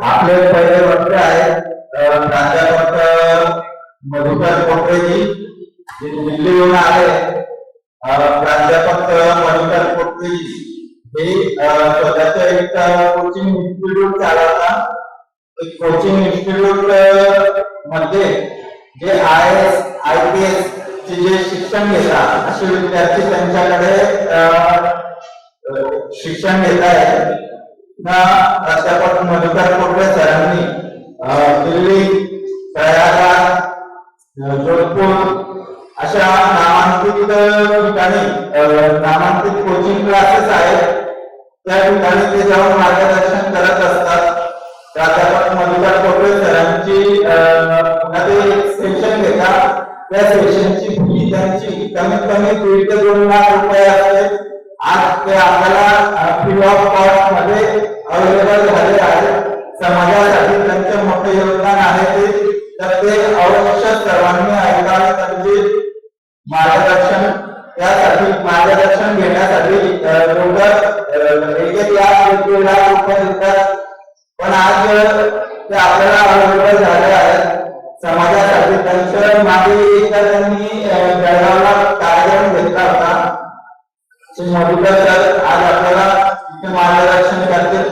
आपले पहिले वक्ते आहेत प्राध्यापक मधुकर कोटरेजी, दिल्लीहून आले. प्राध्यापक मधुकर कोटरेजी हे स्वतःचं एक कोचिंग इन्स्टिट्यूट चालवता. कोचिंग इन्स्टिट्यूट मध्ये जे IAS IPS चे जे शिक्षण घेतात असे विद्यार्थी त्यांच्याकडे शिक्षण घेत आहेत. प्राध्यापक मधुकर कोटरे सरांनी दिल्ली, प्रयागराज, जोधपूर अशा नामांकित ठिकाणी नामांकित कोचिंग क्लासेस आहेत. त्या ठिकाणी ते जाऊन मार्गदर्शन करत असतात. प्राध्यापक मधुकर कोटरे सरांची एक सेशन घेतात. त्या सेशनची फी त्यांची कमीत कमी 1.5 ते 2 लाख रुपये असते. आज ते आपल्याला फ्री ऑफ कॉस्ट मध्ये अवेलेबल झाले आहे. समाजासाठी त्यांचे मोठे योगदान आहे ते, तर ते अवश्य सर्वांनी ऐकावे. त्यांचे मार्गदर्शन घेण्यासाठी एक 1 लाख रुपये देतात. पण आज ते आपल्याला अवेलेबल झाले आहेत समाजासाठी. त्यांच्या मागे त्यांनी बेळगावला कार्यक्रम घेतला होता. मधुकर सर आज आपल्याला इथे मार्गदर्शन करतील,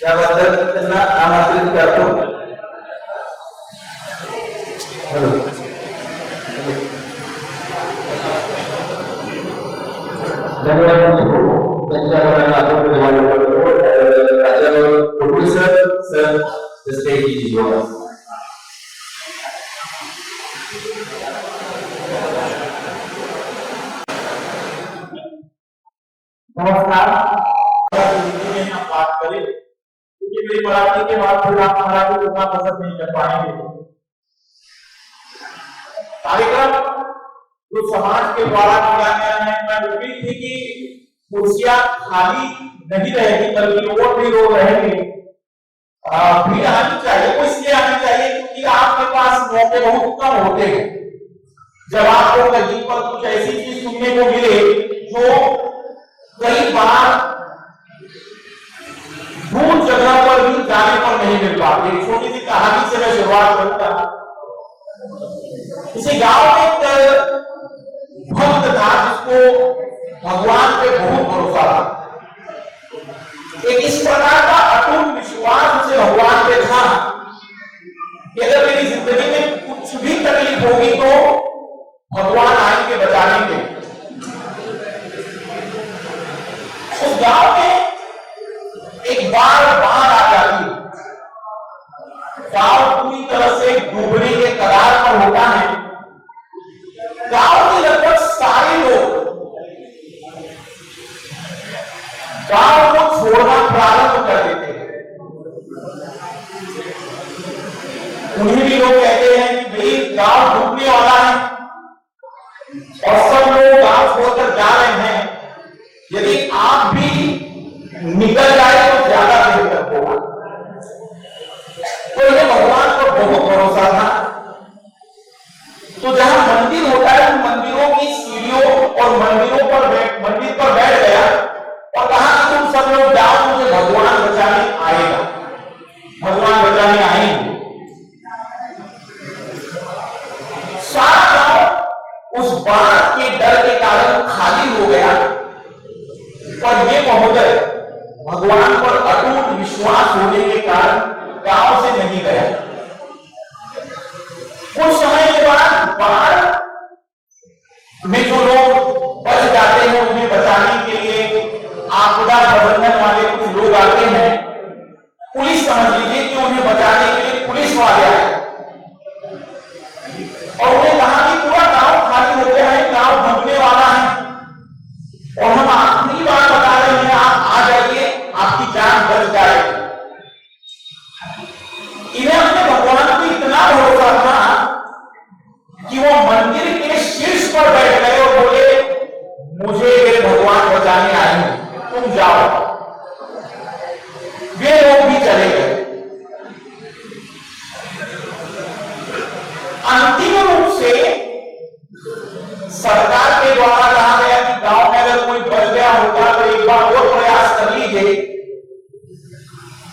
त्याबद्दल त्यांना आमंत्रित करतो. नमस्कार. बात करें क्योंकि मेरी मराठी के बाद फिर आप मराठी उतना पसंद नहीं कर पाएंगे. कार्यक्रम जो समाज के द्वारा किया गया है, मैं उम्मीद थी कि कुर्सियां खाली नहीं रहेगी बल्कि और भी लोग रहेंगे. भीड़ आनी चाहिए. वो इसलिए आनी चाहिए क्योंकि आपके पास मौके बहुत कम होते हैं. जब आपको कहीं पर कुछ ऐसी चीज सुनने को मिले जो कई बार दूर जगह पर भी जाने पर नहीं मिल पाती. एक छोटी सी कहानी से मैं शुरुआत करूंगा. किसी गांव में एक भक्त था जिसको भगवान पे बहुत भरोसा था. एक इस प्रकार का अटूट विश्वास उसे भगवान पे था कि अगर मेरी जिंदगी में कुछ भी तकलीफ होगी तो भगवान आएंगे बचाने के. उस गांव में एक बार बाढ़ आ जाती है. गांव पूरी तरह से डूबने के कगार पर होता है. गांव के लगभग सारे लोग गांव को छोड़ना प्रारंभ कर देते हैं. उन्हीं भी लोग कहते हैं कि भाई गांव डूबने वाला है और सब लोग गांव छोड़कर जा रहे हैं. यदि आप भी निकल जाए तो ज्यादा बेहतर होगा. तो ये भगवान पर बहुत भरोसा था. तो जहां मंदिर होता है उन मंदिरों की सीढ़ियों और मंदिर पर बैठ गया और कहा कि तुम सब लोग जाओ, मुझे भगवान बचाने आएगा, भगवान बचाने आएंगे. सारा गांव उस बाढ़ के डर के कारण खाली हो गया और ये महोदय भगवान पर अटूट विश्वास होने के कारण गांव से नहीं गया. कुछ समय के बाद बाढ़ में जो लोग बच जाते हैं उन्हें बचाने के लिए आपदा प्रबंधन वाले कुछ लोग आते हैं. पुलिस समझ लीजिए कि उन्हें बचाने के लिए पुलिस वाले आए और उन्हें कहा कि पूरा गांव खाली हो गया है, गांव डूबने वाला है और हम आखिरी बार बता रहे हैं आप आ जाइए, आपकी जान बच जाएगी. इन्हें अपने भगवान को इतना भरोसा था कि वो मंदिर के शीर्ष पर बैठ गए और बोले मुझे मेरे भगवान बचाने आए हैं, तुम जाओ. वे लोग भी चले गए. अंतिम रूप से सरकार के द्वारा कहा गया कि गांव में अगर कोई बच गया होगा तो एक बार और प्रयास कर लीजिए.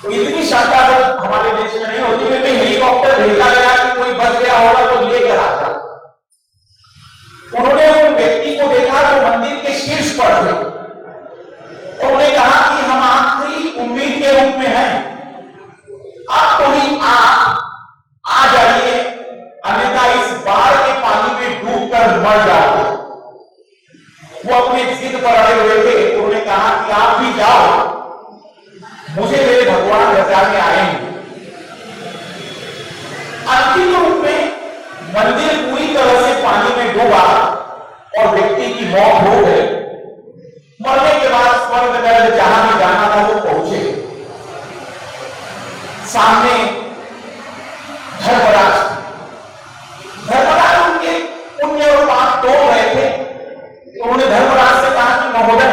तो इतनी क्षमता तो हमारे देश में नहीं होती, क्योंकि हेलीकॉप्टर भेजा गया कि कोई बच गया होगा तो लेकर आता। उन्होंने उन व्यक्ति को देखा जो मंदिर के शीर्ष पर थे, और उन्होंने कहा कि हम आखिरी उम्मीद के रूप में हैं, आप तो ही आ जाइए, अन्यथा इस बाढ़ के पानी में डूबकर मर जाओगे। वो अपने जिद पर अड़े हुए थे। उन्होंने कहा कि आप भी जाओ, मुझे मेरे भगवान बचाने आएंगे। अंतिम रूप में मंदिर पूरी तरह से पानी में डूबा और व्यक्ति की मौत हो गई। मरने के बाद स्वर्ग नरक जहां भी जाना था वो पहुंचे। सामने धर्मराज उनके पुण्य और पाप तोड़ रहे थे। तो उन्होंने धर्मराज से कहा कि महोदय,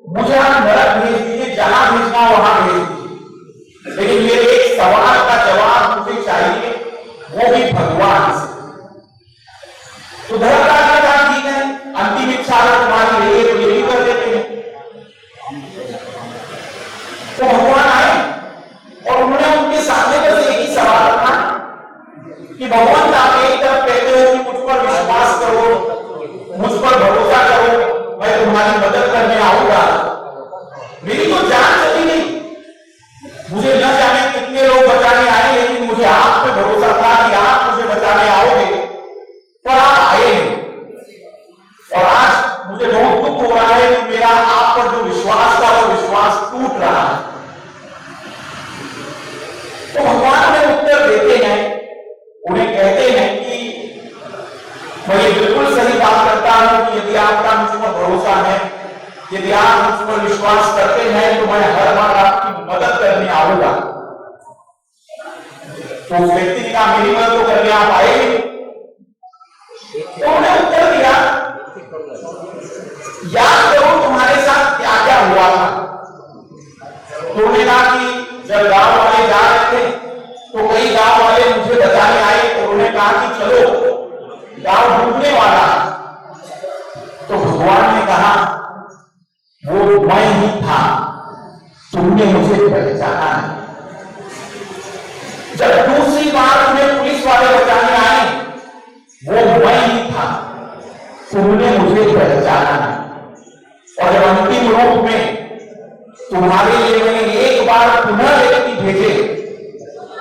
मुझे आप नरक भेज दीजिए, जहां भेजना वहां भेज दीजिए, लेकिन मेरे एक सवाल का जवाब मुझे चाहिए, वो भी भगवान से। तो धर्मराज ने कहा ठीक है, अंतिम इच्छा अगर तुम्हारी रही है तो ये भी कर देते हैं। तो भगवान आए और उन्होंने उनके सामने बस एक ही सवाल रखा कि भगवान, आप एक तरफ कहते हो कि मुझ पर विश्वास करो, मुझ पर भरोसा करो, मैं तुम्हारी मदद करने आऊंगा। मेरी तो जान चली गई, मुझे न जाने कितने लोग बचाने आए, लेकिन मुझे आप पे भरोसा था कि आप मुझे बचाने आओगे, पर आप आए नहीं। और आज मुझे बहुत दुख हो रहा है कि मेरा आप पर जो विश्वास था वो विश्वास टूट रहा है। तो भगवान हमें उत्तर देते हैं, उन्हें कहते हैं कि मैं ये बिल्कुल सही बात करता हूं कि यदि आपका मुझ पर भरोसा है, यदि आप मुझ पर विश्वास करते हैं, तो मैं हर बार आपकी मदद करने आऊंगा। तो उस व्यक्ति ने कहा, मेरी मदद तो करने आप आएंगे? तो उन्हें उत्तर दिया, याद करो तुम्हारे साथ क्या क्या हुआ था। तो उन्होंने कहा कि जब गांव वाले जा रहे थे तो कई गांव वाले मुझे बचाने आए, तो उन्होंने कहा कि चलो गांव डूबने वाला। तो भगवान ने कहा, वो मैं ही था, तुमने मुझे पहचाना नहीं। जब दूसरी बार तुम्हें पुलिस वाले बचाने आए, वो मैं ही था, तुमने मुझे पहचाना नहीं। और जब अंतिम रूप में तुम्हारे लिए मैंने एक बार पुनः व्यक्ति भेजे,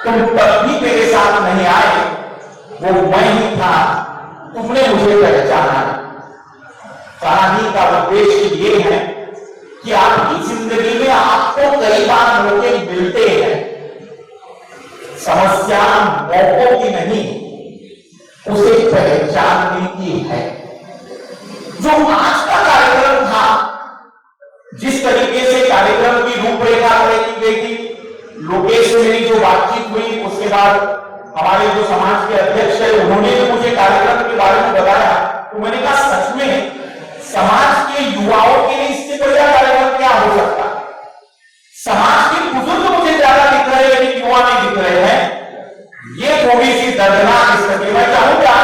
तुम तब भी मेरे साथ नहीं आए, वो मैं ही था, तुमने मुझे पहचाना। कहानी का उद्देश्य ये है कि आपकी जिंदगी में आपको कई बार मौके मिलते हैं। समस्या मौकों की नहीं, उसे पहचानने की है। जो आज का कार्यक्रम था, जिस तरीके से कार्यक्रम की रूपरेखा तय की गई थी, लोकेश से मेरी जो बातचीत हुई, उसके बाद हमारे जो समाज के अध्यक्ष है उन्होंने मुझे कार्यक्रम के बारे में बताया, तो मैंने कहा सच में समाज के युवाओं के लिए इससे बढ़िया कार्यक्रम क्या हो सकता है। समाज के बुजुर्ग मुझे ज्यादा दिख रहे हैं, लेकिन युवा नहीं दिख रहे हैं। ये थोड़ी सी दर्दनाक स्थिति। मैं चाहूंगा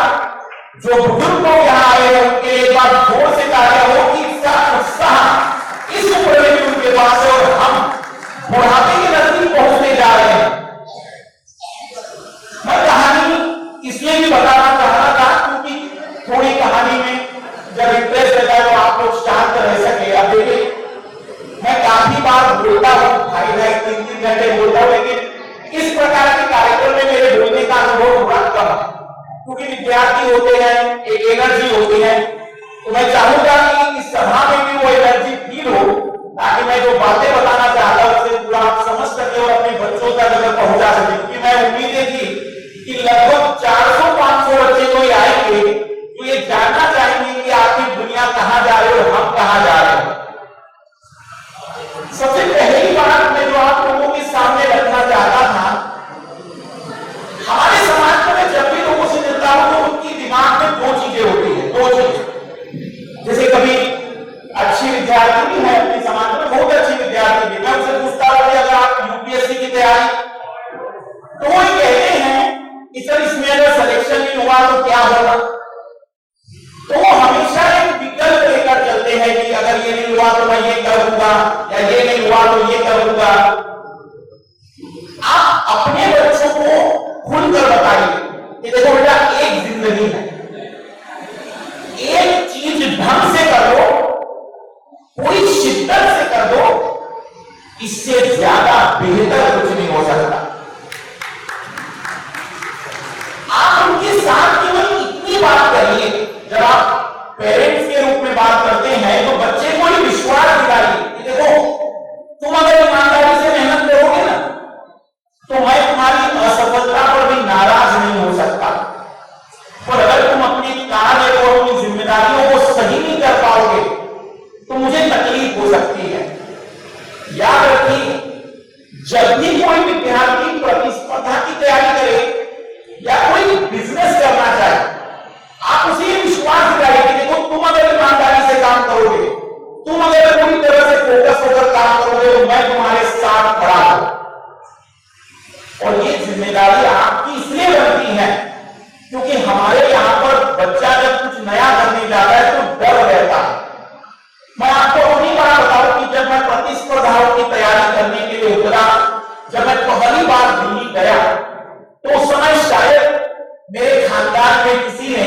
जो बुजुर्ग लोग यहाँ आए हैं उनके एक बार जोर से तालियां हो कि इसका उत्साह इस उम्र में भी उनके पास है, और हम बुढ़ापे के नजदीक पहुंचने जा रहे हैं। मैं कहानी इसलिए भी बताना चाह रहा था क्योंकि थोड़ी कहानी में जब इंटरेस्ट रहता है तो आप लोग शांत रह सके। अब देखिए, मैं काफी बार बोलता हूँ, 2.5-3 घंटे बोलता हूँ, लेकिन इस प्रकार के कार्यक्रम में मेरे बोलने का अनुभव थोड़ा कम है, क्योंकि विद्यार्थी होते हैं, एक एनर्जी होती है। तो मैं चाहूंगा कि इस सभा में भी वो एनर्जी फील हो, ताकि मैं जो बातें बताना चाहता हूं उसे पूरा आप समझ सके और अपने बच्चों तक अगर पहुंचा सके। क्योंकि मैं उम्मीदें थी कि लगभग 400-500 बच्चे कोई आएंगे तो ये जानना चाहेंगे कि आपकी दुनिया कहां जा रही है और हम कहां जा रहे हैं। सबसे पहली बात मैं जो आप लोगों के सामने रखना चाहता था, हमारे समाज में जब भी लोगों से मिलता हूं तो उनकी दिमाग में दो चीजें होती है, दो चीजें। जैसे कभी अच्छी विद्यार्थी भी है अपने समाज में, बहुत अच्छी विद्यार्थी भी, मैं उनसे पूछता हूं कि अगर आप यूपीएससी की तैयारी, तो वो कहते हैं कि सर इसमें अगर सिलेक्शन नहीं हुआ तो क्या होगा। तो वो हमेशा एक विकल्प लेकर चलते हैं कि अगर ये नहीं हुआ तो मैं ये करूंगा, या ये नहीं हुआ तो ये करूंगा। इससे ज्यादा बेहतर कुछ नहीं हो सकता। आप उनके साथ केवल इतनी बात करिए, जब आप पेरेंट्स के रूप में बात करते हैं तो बच्चे को ही विश्वास दिलाइए कि देखो, तुम अगर ईमानदारी से मेहनत करोगे ना तो मैं तुम्हारी असफलता पर भी नाराज नहीं हो सकता, और अगर तुम अपने कार्य और अपनी जिम्मेदारियों को सही नहीं कर पाओगे तो मुझे तकलीफ हो सकती है। याद रखिए, जब भी कोई विद्यार्थी प्रतिस्पर्धा की तैयारी करे या कोई बिजनेस करना चाहे, आप उसे ये विश्वास दिलाइए कि देखो, तुम अगर ईमानदारी से काम करोगे, तुम अगर पूरी तरह से फोकस होकर काम करोगे तो मैं तुम्हारे साथ खड़ा हूं। और ये जिम्मेदारी आपकी इसलिए बनती है क्योंकि हमारे यहाँ पर बच्चा जब कुछ नया करने जाता है तो डर रहता है। मैं आपको अपनी बात बताऊं कि जब मैं प्रतिस्पर्धाओं की तैयारी करने के लिए उतरा, जब मैं पहली बार दिल्ली गया तो उस समय शायद मेरे खानदान में किसी ने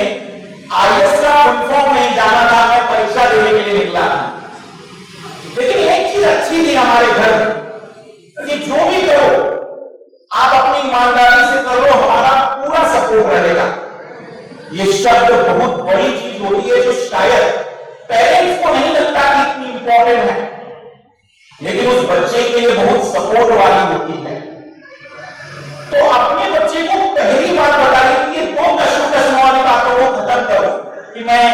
आईएएस का फॉर्म नहीं जाना था, मैं परीक्षा देने के लिए निकला था। लेकिन एक चीज अच्छी थी हमारे घर कि जो भी करो आप अपनी ईमानदारी से करो, हमारा पूरा सपोर्ट रहेगा। ये शब्द बहुत बड़ी चीज होती है जो शायद पेरेंट्स को नहीं लगता कि इतनी इंपॉर्टेंट है, लेकिन उस बच्चे के लिए बहुत सपोर्ट वाली होती है। तो अपने बच्चे को पहली बात बताइए कि ये दो कश्मकश वाली बातों को खत्म करो कि मैं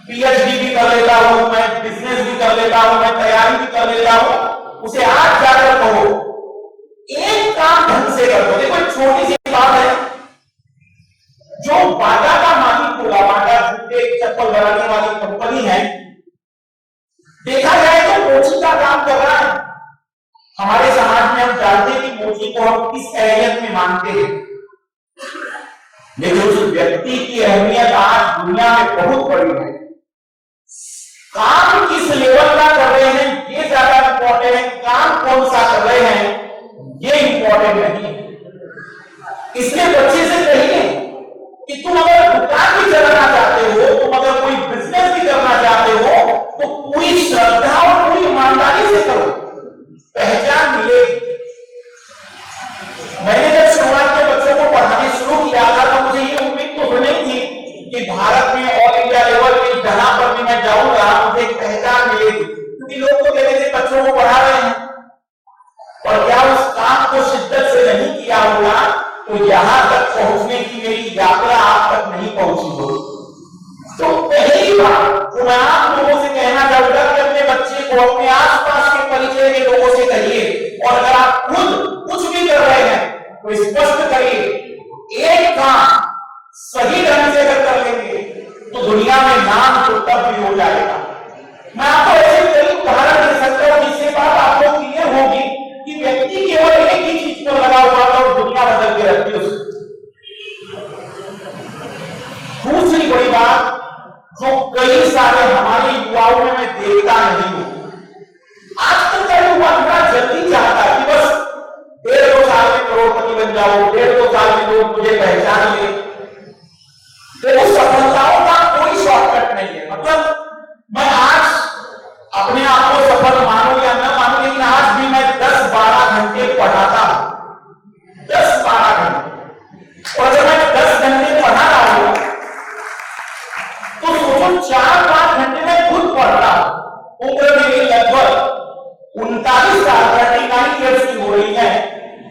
पीएचडी भी कर लेता हूं, मैं बिजनेस भी कर लेता हूं, मैं तैयारी भी कर लेता हूं। उसे आज जाकर कहो, एक काम ढंग से कर दो। देखो, एक छोटी सी बात है, जो बाटा का मालिक होगा, बाटा जूते चप्पल बनाने वाली कंपनी है, देखा जाए तो मोची का काम कर रहा है। हमारे समाज में हम जानते हैं कि मोची को हम किस अहमियत में मानते हैं, लेकिन उस व्यक्ति की अहमियत आज दुनिया में बहुत बड़ी है। काम किस लेवल का कर रहे हैं ये ज्यादा इंपॉर्टेंट है, काम कौन सा कर रहे हैं ये इंपॉर्टेंट नहीं है। इसलिए बच्चे से कहिए कि तुम अगर दुकान भी चलाना चाहते हो, तुम अगर कोई बिजनेस भी करना चाहते हो तो पूरी श्रद्धा और पूरी ईमानदारी से करो, पहचान मिलेगी। मैंने जब शुरुआत में बच्चों को पढ़ाने शुरू किया था तो मुझे ये उम्मीद तो नहीं थी कि भारत में ऑल इंडिया लेवल पे जहां पर भी मैं जाऊंगा मुझे एक पहचान मिलेगी, क्योंकि लोग तो कहते थे बच्चों को पढ़ा रहे हैं, और क्या उस काम को शिद्दत से नहीं किया होगा तो यहां तक पहुंचने की मेरी यात्रा आप तक नहीं पहुंची होगी। तो पहली बात जो मैं आप लोगों से कहना चाहूंगा कि अपने बच्चे को अपने आसपास के परिचय के लोगों से कहिए, और अगर आप खुद कुछ भी कर रहे हैं तो स्पष्ट करिए, एक काम सही ढंग से अगर कर लेंगे तो दुनिया में नाम तो तब भी हो जाएगा। मैं आपको ऐसे कई उदाहरण दे सकता हूं जिससे बात आपको क्लियर होगी कि व्यक्ति केवल एक ही चीज पर लगा हुआ था और दुनिया बदल के रखती है उसको। दूसरी बड़ी बात जो कई सारे हमारे युवाओं में मैं देखता नहीं हूं, आजकल का युवा बड़ा जल्दी चाहता है कि बस 1.5-2 साल में करोड़पति बन जाओ, 1.5-2 साल में लोग मुझे पहचान ले। तो सफलताओं का कोई शॉर्टकट नहीं है। मतलब मैं आज अपने आप को सफल मानूं या न मानूं, लेकिन आज भी मैं 10-12 घंटे पढ़ाता हूं, 10-12 घंटे। और अगर मैं 10 घंटे पढ़ा रहा हूं तो सोचो 4-5 घंटे में खुद पढ़ता हूं। उम्र मेरी लगभग 39 साल 39 ईयर्स की हो रही है,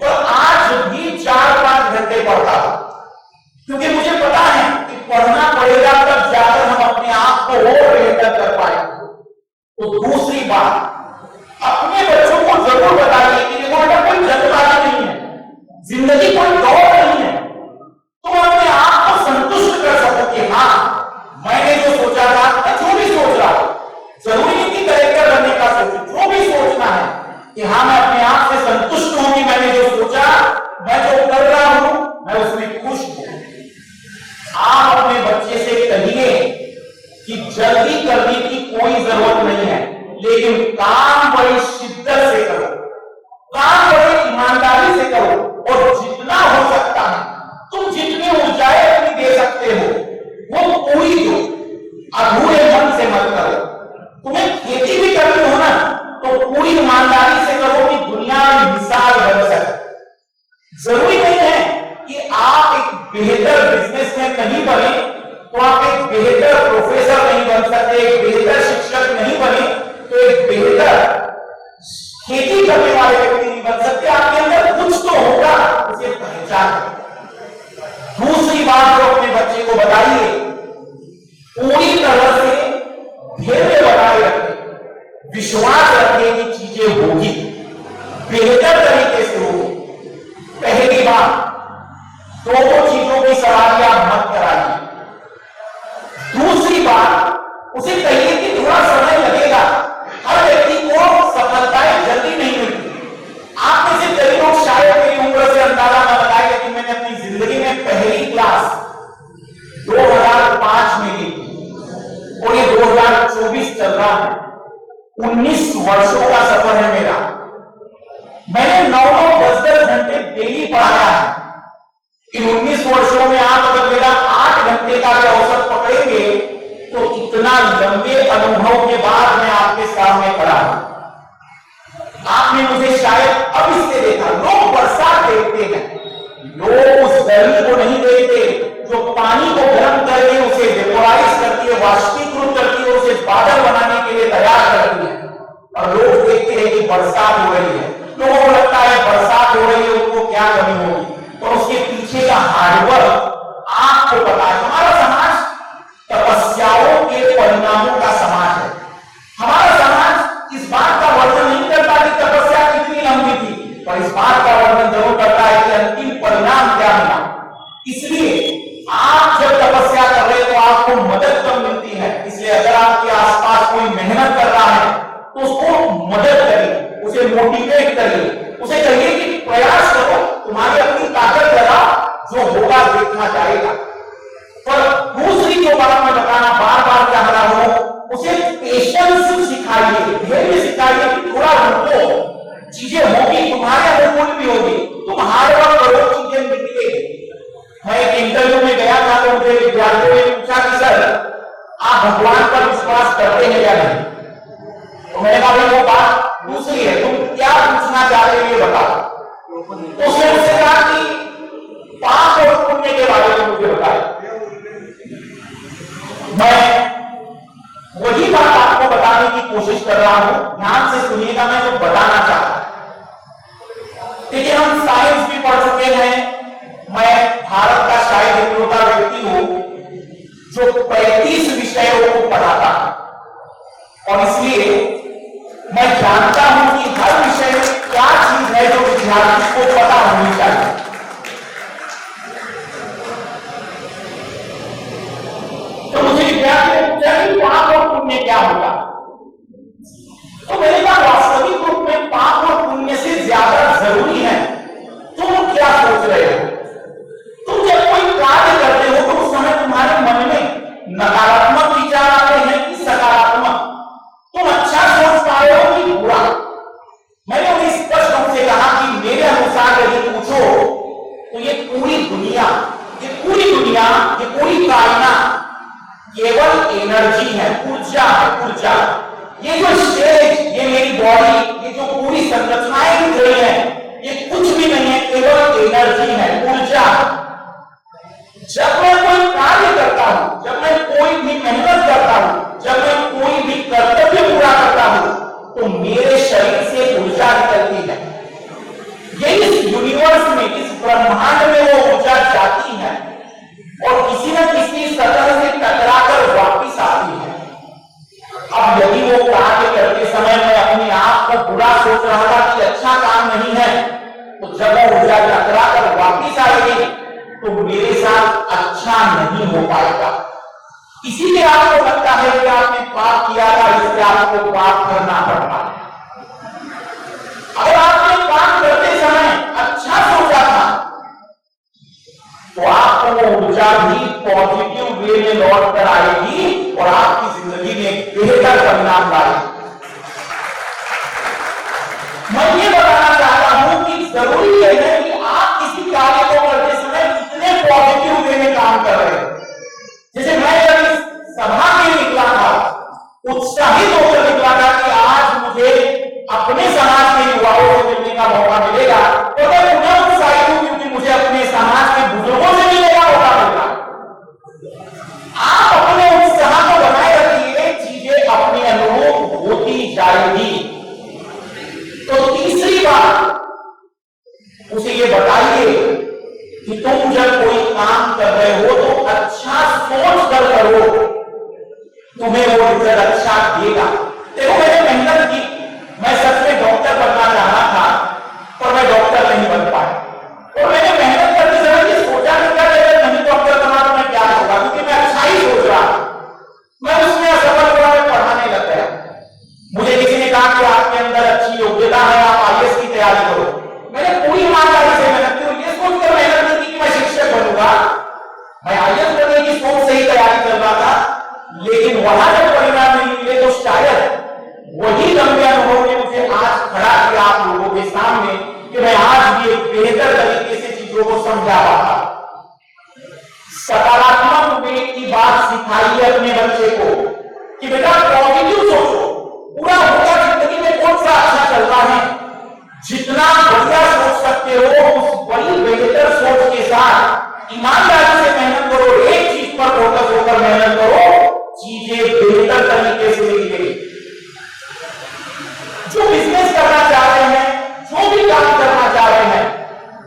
तो आज भी 4-5 घंटे पढ़ता हूं, क्योंकि मुझे पता है कि पढ़ना पड़ेगा तब जाकर हम अपने आप को और बेहतर कर पाएंगे। तो दूसरी बात, अपने बच्चों को जरूर बताइए कि देखो बेटा, कोई जल्दबाजी नहीं है, जिंदगी कोई दौड़ नहीं है। तुम अपने आप को संतुष्ट कर सको कि हाँ, मैंने जो सोचा था, मैं जो भी सोच रहा हूं, जरूरी नहीं कि कलेक्टर बनने का सोचूं, जो भी सोचना है कि हाँ मैं अपने आप से संतुष्ट हूं कि मैंने जो सोचा, मैं जो कर रहा हूं, मैं उसमें खुश हूं। आप अपने बच्चे से कहिए कि जल्दी करने की कोई जरूरत नहीं है, लेकिन काम बड़ी शिद्दत से करो, काम बड़ी ईमानदारी से करो, और जितना हो सकता है तुम जितनी ऊंचाई अपनी दे सकते हो वो पूरी दो, अधूरे मन से मत करो। तुम्हें खेती भी करनी हो ना तो पूरी ईमानदारी से करो कि जरूरी नहीं है कि आप एक बेहतर बिजनेसमैन नहीं बने तो आप एक बेहतर प्रोफेसर नहीं बन सकते, एक बेहतर शिक्षक नहीं बने तो एक बेहतर खेती करने वाले व्यक्ति नहीं बन सकते। आपके अंदर कुछ तो होगा, उसे पहचान। दूसरी बात जो अपने बच्चे को बताइए, पूरी तरह से धैर्य बनाए रखें, विश्वास रखें कि चीजें होगी, बेहतर तरीके से होगी। पहली बात, दो चीजों की सवारी आप मत कराइए। दूसरी बात, उसे कहिए कि थोड़ा समय लगेगा। हर व्यक्ति को सफलताएं जल्दी नहीं मिलती। आप में से कई लोग शायद मेरी उम्र से अंदाजा न लगाए, लेकिन मैंने अपनी जिंदगी में पहली क्लास 2005 में ली और ये 2024 चल रहा है। 19 वर्षों का सफर है मेरा। मैंने 9-9, 10-10 घंटे डेली पढ़ाया है। इन 19 वर्षों में आप अगर मेरा 8 घंटे का भी औसत पकड़ेंगे तो इतना लंबे अनुभव के बाद मैं आपके सामने खड़ा हूं। आपने मुझे शायद अब इससे देखा। लोग बरसात देखते हैं, लोग उस गर्मी को नहीं देखते जो पानी को गर्म करके उसे वेपोराइज करती है, वाष्पीकृत करती है, उसे बादल बनाने के लिए तैयार करती है। और लोग देखते हैं कि बरसात हो रही है, लोगों को लगता है बरसात हो रही है, उनको क्या कमी होगी, और उसके पीछे का हार्डवर्क आपको पता है। हमारा समाज तपस्याओं के परिणामों का समाज है। हमारा समाज इस बात का वर्णन नहीं करता कि तपस्या कितनी लंबी थी, पर इस बात का वर्णन जरूर करता है कि अंतिम परिणाम क्या मिला। इसलिए आप जब तपस्या कर रहे हैं तो आपको मदद कम मिलती है। इसलिए अगर आपके आसपास कोई मेहनत कर रहा है तो उसको मदद करिए, उसे मोटिवेट करिए, उसे कहिए कि प्रयास करो, तुम्हारी अपनी ताकत लगा, जो होगा देखना जाएगा। पर दूसरी जो बात मैं बताना बार बार चाह रहा हूं, उसे पेशेंस सिखाइए, धैर्य सिखाइए कि थोड़ा रुको, चीजें होगी, तुम्हारे अनुकूल भी होगी, तुम हार्डवर्क करो, चीजें निकलेगी। मैं एक इंटरव्यू में गया था तो मुझे विद्यार्थियों ने पूछा कि सर आप भगवान पर विश्वास करते हैं या नहीं? तो मैंने कहा भाई वो बात दूसरी है, तुम क्या पूछना चाहते हो ये बताओ। तो उसने मुझसे कहा कि पाप और पुण्य के बारे में मुझे बताया। मैं वही बात आपको बताने की कोशिश कर रहा हूं, ध्यान से सुनिएगा मैं जो बताना चाहता हूं। देखिए हम साइंस भी पढ़ चुके हैं, मैं भारत का शायद इकलौता व्यक्ति हूं जो 35 विषयों को पढ़ाता है, और इसलिए मैं जानता हूं कि हर विषय में क्या चीज है जो विद्यार्थी को पता होनी चाहिए। तो मुझे विद्यार्थी ने पूछा कि पाप और पुण्य क्या होगा, तो मैंने कहा वास्तविक रूप में पाप और पुण्य से ज्यादा जरूरी है तुम क्या सोच रहे हो। तुम जब कोई कार्य करते हो तो उस समय तुम्हारे मन में नकारात्मक विचार आते हैं कि सकारात्मक, तुम अच्छा सोच पा रहे हो कि बुरा। मैंने उन्हें स्पष्ट रूप से कहा कि मेरे अनुसार यदि पूछो तो ये पूरी दुनिया, ये पूरी कायनात केवल एनर्जी है, ऊर्जा है, ऊर्जा। ये जो स्टेज, ये मेरी बॉडी, ये जो पूरी संरचनाएं दिख रही है, ये कुछ भी नहीं है, केवल एनर्जी है, ऊर्जा। जब मैं कोई कार्य करता हूं, जब मैं कोई भी मेहनत करता हूं, जब मैं कोई भी कर्तव्य पूरा करता हूं, तो मेरे शरीर से ऊर्जा निकलती है। ये इस यूनिवर्स में, इस ब्रह्मांड में वो ऊर्जा जाती है और किसी न किसी सतह से टकराकर वापिस आती है। अब यदि वो कार्य करते समय मैं अपने आप को बुरा सोच रहा था कि अच्छा काम नहीं है, तो जब वो ऊर्जा टकराकर वापिस आएगी तो मेरे साथ अच्छा नहीं हो पाएगा। इसीलिए आपको लगता है कि आपने पाप किया था, इसलिए आपको पाप करना पड़ता है। अगर आपने काम करते समय अच्छा सोचा था तो आपको वो ऊर्जा भी पॉजिटिव वे में लौट कर आएगी और आपकी जिंदगी में बेहतर परिणाम लाएगी। मैं ये बताना चाहता हूं कि जरूरी है कि आप किसी कार्य को करते समय कितने पॉजिटिव वे में काम कर रहे हैं। जैसे मैं जब इस सभा में निकला था, उत्साहित होकर निकला था कि आज मुझे अपने समाज के युवाओं से मिलने का मौका मिलेगा, तो मैं पुनः उत्साहित हूं उसे ये बताइए कि तुम जब कोई काम कर रहे हो तो अच्छा सोच कर करो, तुम्हें वो रिजल्ट अच्छा देगा। देखो मैंने मेहनत की, मैं सच में डॉक्टर बनना चाहा था पर मैं डॉक्टर नहीं बन पाया, और मैंने मेहनत करते समय ये सोचा कि क्या अगर नहीं डॉक्टर बना तो मैं क्या होगा, क्योंकि मैं अच्छा ही सोच रहा था। मैं उसमें असफल हुआ, मैं पढ़ाने लग गया। मुझे किसी ने कहा कि आपके अंदर अच्छी योग्यता है, आप आईएएस की तैयारी करो। मैंने पूरी ईमानदारी से मेहनत की, ये सोचकर मेहनत नहीं की कि मैं शिक्षक बनूंगा, मैं आईएएस बनने की सोच से ही तैयारी कर रहा था। लेकिन वहां जब परिणाम नहीं मिले तो शायद वही लंबे अनुभव ने मुझे आज खड़ा किया आप लोगों के सामने कि मैं आज भी एक बेहतर तरीके से चीजों को समझा पाता। सकारात्मक वे की बात सिखाइए अपने बच्चे को कि बेटा पॉजिटिव सोचो, पूरा होगा जिंदगी में कौन सा अच्छा चलता है, जितना बढ़िया सोच सकते हो उस बड़ी बेहतर सोच के साथ ईमानदारी से मेहनत करो, एक चीज पर फोकस होकर मेहनत करो, चीजें बेहतर तरीके से मिलेंगी। जो बिजनेस करना चाह रहे हैं, जो भी काम करना चाह रहे हैं,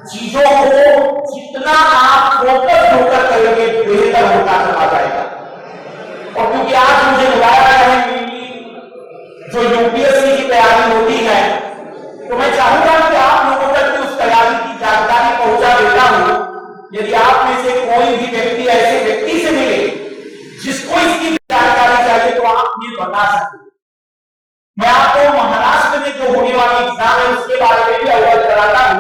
चीजों को जितना आप फोकस होकर करेंगे बेहतर होता चला जाएगा। और क्योंकि आज मुझे बुलाया गया है जो यूपीएससी की तैयारी होती है, तो मैं चाहूंगा कि आप लोगों तक भी उस तैयारी की जानकारी पहुंचा देता हूं। यदि आप में से कोई भी व्यक्ति ऐसे व्यक्ति से मिले जिसको इसकी जानकारी चाहिए तो आप ये बता सकते। मैं आपको महाराष्ट्र में जो होने वाली एग्जाम है उसके बारे में भी अवगत कराता हूं,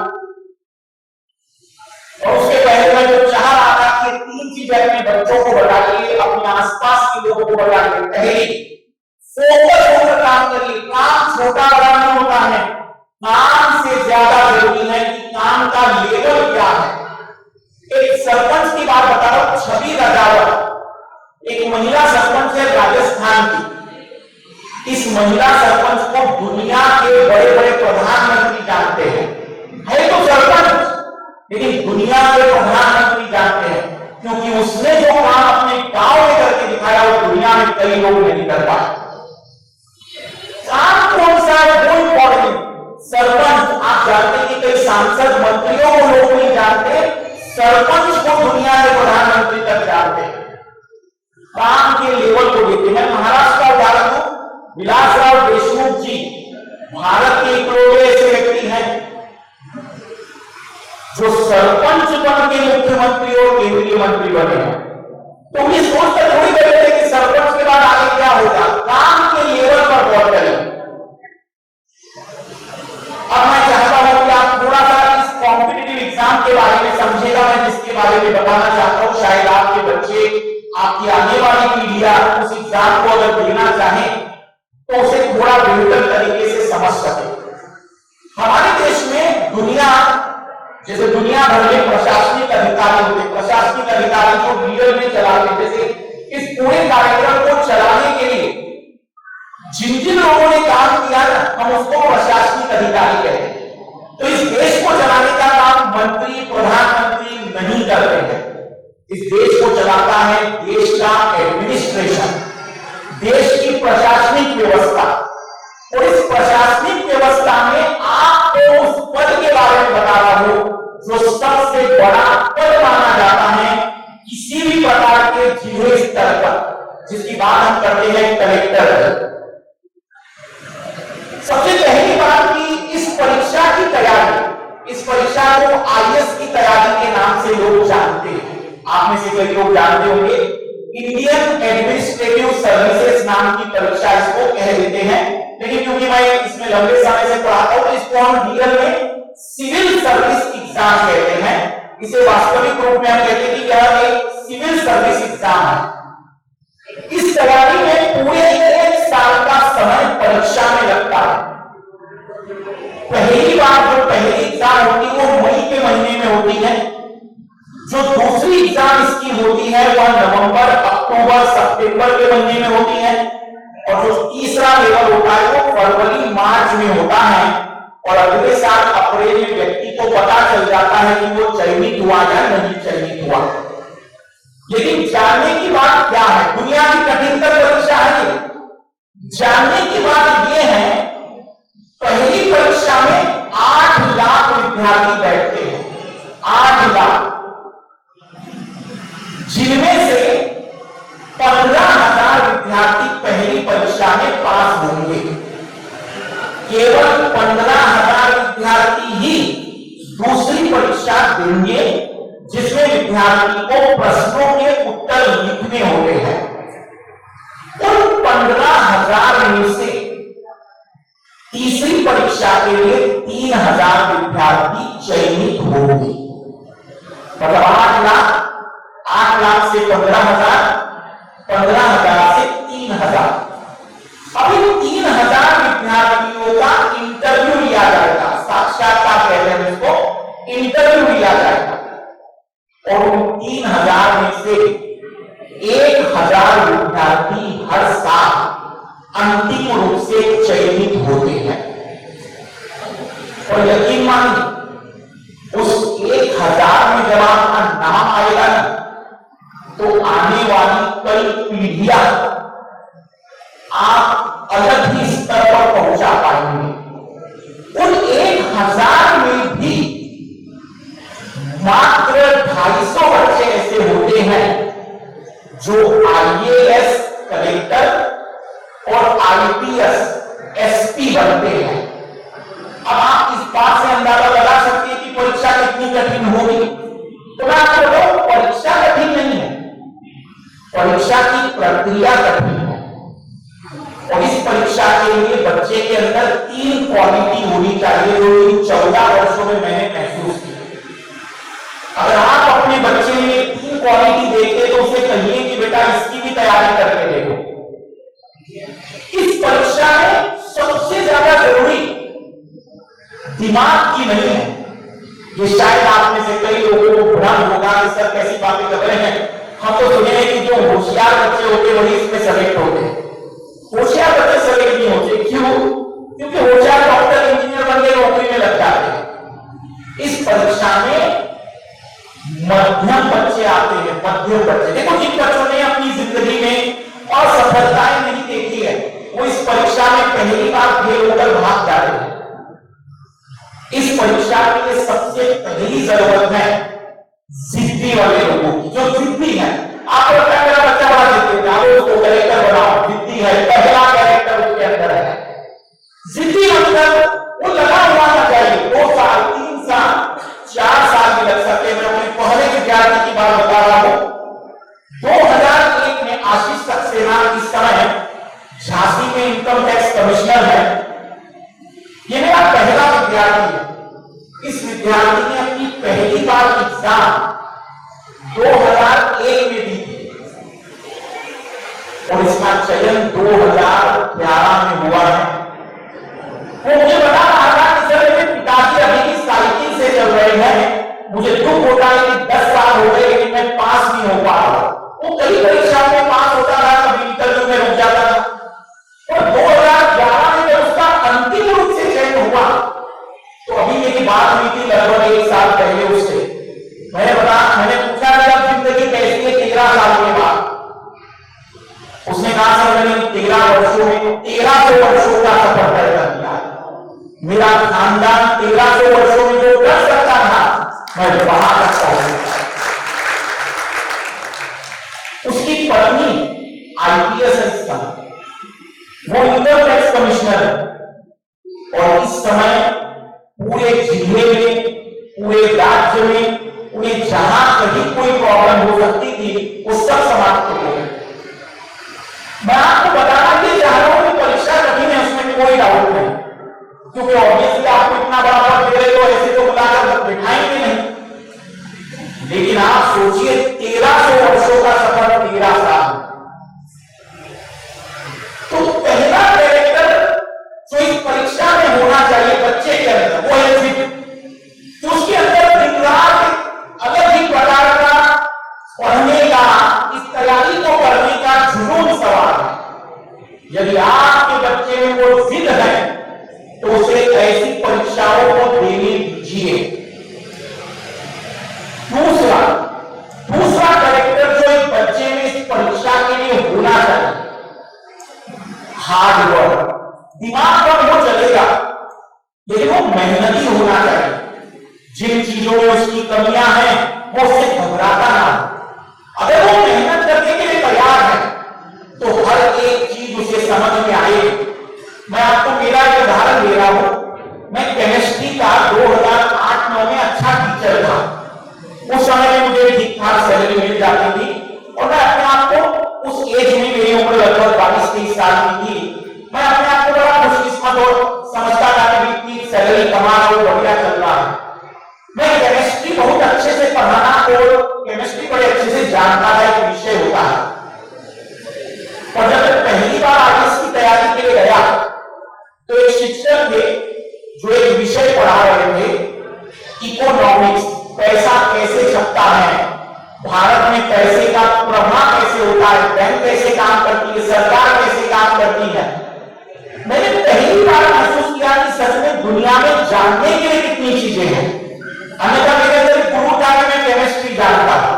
और उसके पहले मैं जो चाह रहा था कि 3 चीजें अपने बच्चों को बताइए, अपने आसपास के लोगों को बताइए। पहली, फोकस होकर काम करिए। काम छोटा बड़ा नहीं होता है, काम से ज्यादा जरूरी है कि काम का लेवल क्या है। एक सरपंच की बात बता रहा हूं, छवि राजावत, एक महिला सरपंच है राजस्थान की। इस महिला सरपंच को दुनिया के बड़े बड़े प्रधानमंत्री जानते हैं, है तो सरपंच लेकिन दुनिया के प्रधानमंत्री जानते हैं, क्योंकि उसने जो काम अपने गांव में करके दिखाया वो दुनिया में कई लोग नहीं कर पाए। काम कौन सा है वो इंपॉर्टेंट। सरपंच, आप जानते हैं कि कई सांसद मंत्रियों को लोग नहीं जानते, सरपंच को दुनिया के प्रधानमंत्री तक जानते हैं। काम के लेवल को देखते हैं। महाराष्ट्र का उदाहरण दूं, विलासराव देशमुख जी भारत के इकलौते ऐसे व्यक्ति हैं जो सरपंच बन के मुख्यमंत्री और केंद्रीय मंत्री बने हैं। तो ये सोचकर थोड़ी बैठे थे कि सरपंच के बाद आगे क्या होगा, काम के लेवल पर गौर करें। अब मैं चाहता हूं कि आप थोड़ा सा इस कॉम्पिटिटिव एग्जाम के बारे में समझेगा। मैं जिसके बारे में बताना चाहता हूं, शायद आपके बच्चे, आपकी आने वाली पीढ़ियां उस एग्जाम को अगर देना चाहें तो उसे थोड़ा बेहतर तरीके से समझ सके। हमारे देश में जैसे दुनिया भर में प्रशासनिक अधिकारी होते, प्रशासनिक अधिकारी जो लीडर में चलाते, जैसे इस पूरे कार्यक्रम को चलाने के लिए जिन जिन लोगों ने काम किया हम उसको प्रशासनिक अधिकारी कहते हैं। तो इस देश को चलाने का काम मंत्री, प्रधानमंत्री नहीं करते हैं। इस देश को चलाता है देश का एडमिनिस्ट्रेशन, देश की प्रशासनिक व्यवस्था। और इस प्रशासनिक व्यवस्था में आपको उस पद के बारे में बता रहा हूं जो सबसे बड़ा पद माना जाता है किसी भी प्रकार के जिले स्तर पर, जिसकी बात हम करते हैं कलेक्टर। सबसे पहली बात कि इस परीक्षा की तैयारी, इस परीक्षा को आईएएस की तैयारी के नाम से लोग जानते हैं। आप में से कई लोग जानते होंगे, इंडियन एडमिनिस्ट्रेटिव सर्विसेज नाम की परीक्षा इसको कह देते हैं, लेकिन क्योंकि मैं इसमें लंबे समय से पढ़ाता हूं तो इसको हम रियल में सिविल सर्विस एग्जाम कहते हैं। इसे वास्तविक रूप में हम कहते हैं कि यह एक सिविल सर्विस एग्जाम है। इस तैयारी में पूरे 1 साल का समय परीक्षा में लगता है। पहली बार जो पहली एग्जाम होती है वो मई के महीने में होती है, जो दूसरी एग्जाम इसकी होती है वह नवंबर, अक्टूबर, सितंबर के महीने में होती है, और जो तीसरा लेवल होता है वो फरवरी, मार्च में होता है। और अगले साल अप्रैल में व्यक्ति को पता चल जाता है कि वो चयनित हुआ या नहीं चयनित हुआ। लेकिन जानने की बात क्या है, दुनिया की कठिनतम परीक्षा है ये। जानने की बात ये है, पहली परीक्षा में 8 लाख विद्यार्थी बैठते हैं। विद्यार्थी को प्रश्नों के उत्तर लिखने होते हैं। उन 15,000 में से तीसरी परीक्षा के लिए 3,000 विद्यार्थी चयनित होंगे। मतलब 8 लाख से 15,000, 15,000 से 3,000। अब इन 3,000 विद्यार्थियों का इंटरव्यू लिया जाएगा, साक्षात्कार कहते हैं इसको, इंटरव्यू लिया जाएगा। और उन 3,000 में से 1,000 विद्यार्थी हर साल अंतिम रूप से चयनित होते हैं। और यकीन मानिए, उस 1,000 में जब आपका नाम आएगा ना, तो आने वाली कई पीढ़ियां आप अलग ही स्तर पर पहुंचा पाएंगे। उन 1,000 में भी मात्र 250 बच्चे ऐसे होते हैं जो IAS कलेक्टर और IPS SP बनते हैं। अब आप इस बात से अंदाजा लगा सकते हैं कि परीक्षा कितनी कठिन होगी। तो मैं आपको बताऊं, परीक्षा कठिन नहीं है, परीक्षा की प्रक्रिया कठिन है। और इस परीक्षा के लिए बच्चे के अंदर 3 क्वालिटी होनी चाहिए, जो इन 14 वर्षों में मैंने महसूस की। अगर आप अपने बच्चे में 3 क्वालिटी देखते तो उसे कहिए कि बेटा इसकी भी तैयारी करके देखो। इस परीक्षा में सबसे ज्यादा जरूरी दिमाग की नहीं है। ये शायद आप में से कई लोगों को भ्रम होगा कि सर कैसी बातें कर रहे हैं, हम तो सुने हैं कि जो होशियार बच्चे होते हैं वही इसमें सेलेक्ट होते हैं। होशियार बच्चे सेलेक्ट नहीं होते, क्यों? क्योंकि होशियार डॉक्टर इंजीनियर बन के नौकरी में लग जाते हैं। इस परीक्षा में मध्यम बच्चे आते हैं, मध्यम बच्चे। देखो, जिन बच्चों ने अपनी जिंदगी में असफलताएं नहीं देखी है, वो इस परीक्षा में पहली बार फेल होकर भाग जाते हैं। इस परीक्षा के लिए सबसे पहली जरूरत है जिद्दी वाले लोगों की, जो जिद्दी है। आपको लगता है मेरा बच्चा बड़ा जिद्दी है, आप उसको कलेक्टर बनाओ, जिद्दी है, पहला कैरेक्टर उसके अंदर है। जिद्दी मतलब वो लगा हुआ ना चाहिए। 2 साल, 3 साल, 4 साल भी लग सकते हैं। मैं अपने पहले विद्यार्थी की बात बता रहा हूं। 2001 में आशीष सक्सेना इस समय झांसी में इनकम टैक्स कमिश्नर है। ये मेरा पहला विद्यार्थी है। इस विद्यार्थी ने अपनी पहली बार एग्जाम 2001 में दी थी और इसका चयन 2011 में हुआ है। वो मुझे बता रहा था कि सर मेरे पिताजी अभी भी साइकिल से चल रहे हैं, मुझे दुख होता है कि 10 साल हो गए लेकिन मैं पास नहीं हो पा रहा। वो कई परीक्षा में पास होता था, कभी इंटरव्यू में रुक जाता था। और 2011 में जब उसका अंतिम रूप से चयन हुआ, तो अभी मेरी बात हुई थी लगभग 1 साल पहले उससे। मैंने पूछा कि अब जिंदगी कैसी है 13 साल के बाद। उसने कहा सर मैंने 13 वर्षों में 1300 वर्षों का सफर तय कर दिया। मेरा खानदान 1300 वर्षों में जो कर सकता था मैं बना सकता हूं। उसकी पत्नी IPS है, वो इनकम टैक्स कमिश्नर है। और इस समय पूरे जिले में, पूरे राज्य में, पूरे जहां कहीं कोई प्रॉब्लम हो सकती थी वो सब समाप्त हो गई। मैं आपको बताना कि चाह रहा हूं कि परीक्षा कठिन है, उसमें कोई डाउट नहीं, क्योंकि ऑब्वियसली आपको इतना बड़ा पद दे रहे तो ऐसे तो बुलाकर बिठाएंगे नहीं। लेकिन आप सोचिए 1300 वर्षों का सफर 13 साल। तो पहला कैरेक्टर जो इस परीक्षा में होना चाहिए बच्चे के अंदर वो है जिद। तो उसके अंदर दिन रात अलग ही प्रकार का पढ़ने का, इस तैयारी को करने का जुनून सवाल है। यदि आपके बच्चे में वो जिद है तो उसे ऐसी परीक्षाओं को देने दीजिए। दूसरा कैरेक्टर जो एक बच्चे में इस परीक्षा के लिए होना चाहिए, हार्ड वर्क। दिमाग पर वो चलेगा लेकिन वो मेहनती होना चाहिए। जिन चीजों में उसकी कमियां हैं वो उससे घबराता ना। अगर वो मेहनत करने के लिए तैयार है तो हर एक चीज उसे समझ में आएगी। मैं आपको मेरा एक उदाहरण दे रहा हूं। मैं केमिस्ट्री का 2008-9 में अच्छा टीचर था। उस समय में मुझे ठीक ठाक और जब मैं पहली बार आईएएस की तैयारी के लिए गया तो एक शिक्षक थे जो एक विषय पढ़ा रहे थे, इकोनॉमिक्स, पैसा कैसे छपता है, भारत में पैसे का प्रवाह कैसे होता है, बैंक कैसे काम करती है, सरकार कैसे काम करती है। मैंने पहली बार महसूस किया कि सच में दुनिया में जानने के लिए कितनी चीजें हैं। अन्यथा मेरे अंदर गुरु था कि मैं केमिस्ट्री जानता था,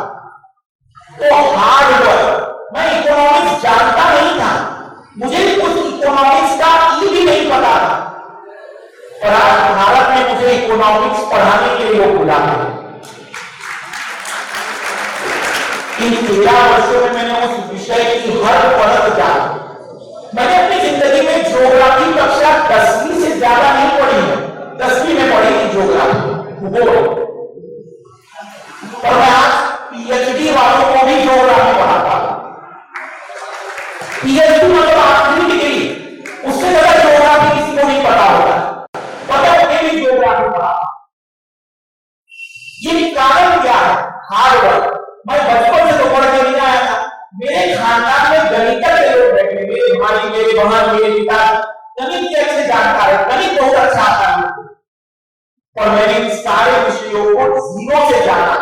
तो हार्ड वर्क, मैं इकोनॉमिक्स जानता नहीं था, मुझे कुछ इकोनॉमिक्स का ई भी नहीं पता था, और आज भारत में मुझे इकोनॉमिक्स पढ़ाने के लिए लोग बुलाते हैं। इन 13 वर्षों में मैंने उस विषय की हर परत जानी। मैंने अपनी जिंदगी में ज्योग्राफी कक्षा 10वीं से ज्यादा नहीं पढ़ी है, 10वीं में पढ़ी थी ज्योग्राफी, भूगोल, और मैं आज पीएचडी वालों को भी ज्योग्राफी पढ़ाता हूं। पीएचडी मतलब आखिरी डिग्री, उससे ज्यादा ज्योग्राफी किसी को नहीं पता होगा, पता है भी ज्योग्राफी पढ़ा। ये कारण क्या है? Hard work. मैं बचपन से तो पढ़ के नहीं आया था, मेरे खानदान में गणित के लोग बैठे, मेरे भाई, मेरे बहन, मेरे पिता गणित के अच्छे जानकार है, गणित बहुत अच्छा आता है, और मैंने इन सारे विषयों को जीरो से जाना,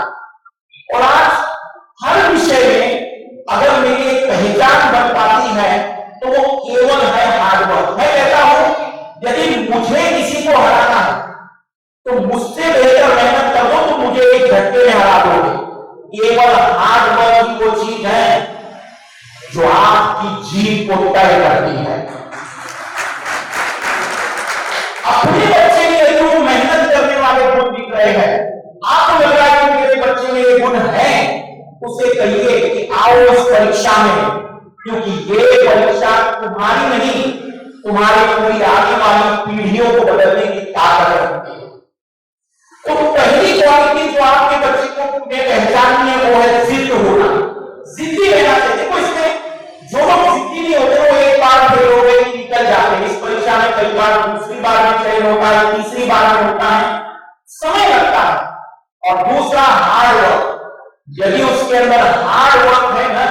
और आज हर विषय में अगर मेरी एक पहचान बन पाती है तो वो केवल है हार्ड वर्क। मैं कहता हूं यदि मुझे किसी को हराना है तो मुझसे बेहतर मेहनत कर दो तो मुझे एक झटके में हरा दोगे। केवल हार्ड वर्क ही वो चीज है जो आपकी जीत को तय करती है। अपने बच्चे के लिए मेहनत करने वाले गुण दिख रहे हैं, आपको लग रहा है कि मेरे बच्चे में ये गुण है, उसे कहिए कि आओ इस परीक्षा में, क्योंकि ये परीक्षा तुम्हारी नहीं, तुम्हारी पूरी आने वाली पीढ़ियों को बदलने की ताकत रखती है। तो पहली क्वालिटी जो आपके बच्चे को में पहचाननी है वो है जिद होना, जिद्दी रहना चाहिए। देखो इसमें जो लोग जिद्दी नहीं होते वो एक बार फेल हो गए निकल जाते हैं। इस परीक्षा में कई बार दूसरी बार में फेल होता है, तीसरी बार में होता है, समय लगता है। और दूसरा हार्ड वर्क, यदि उसके अंदर हार्ड वर्क है ना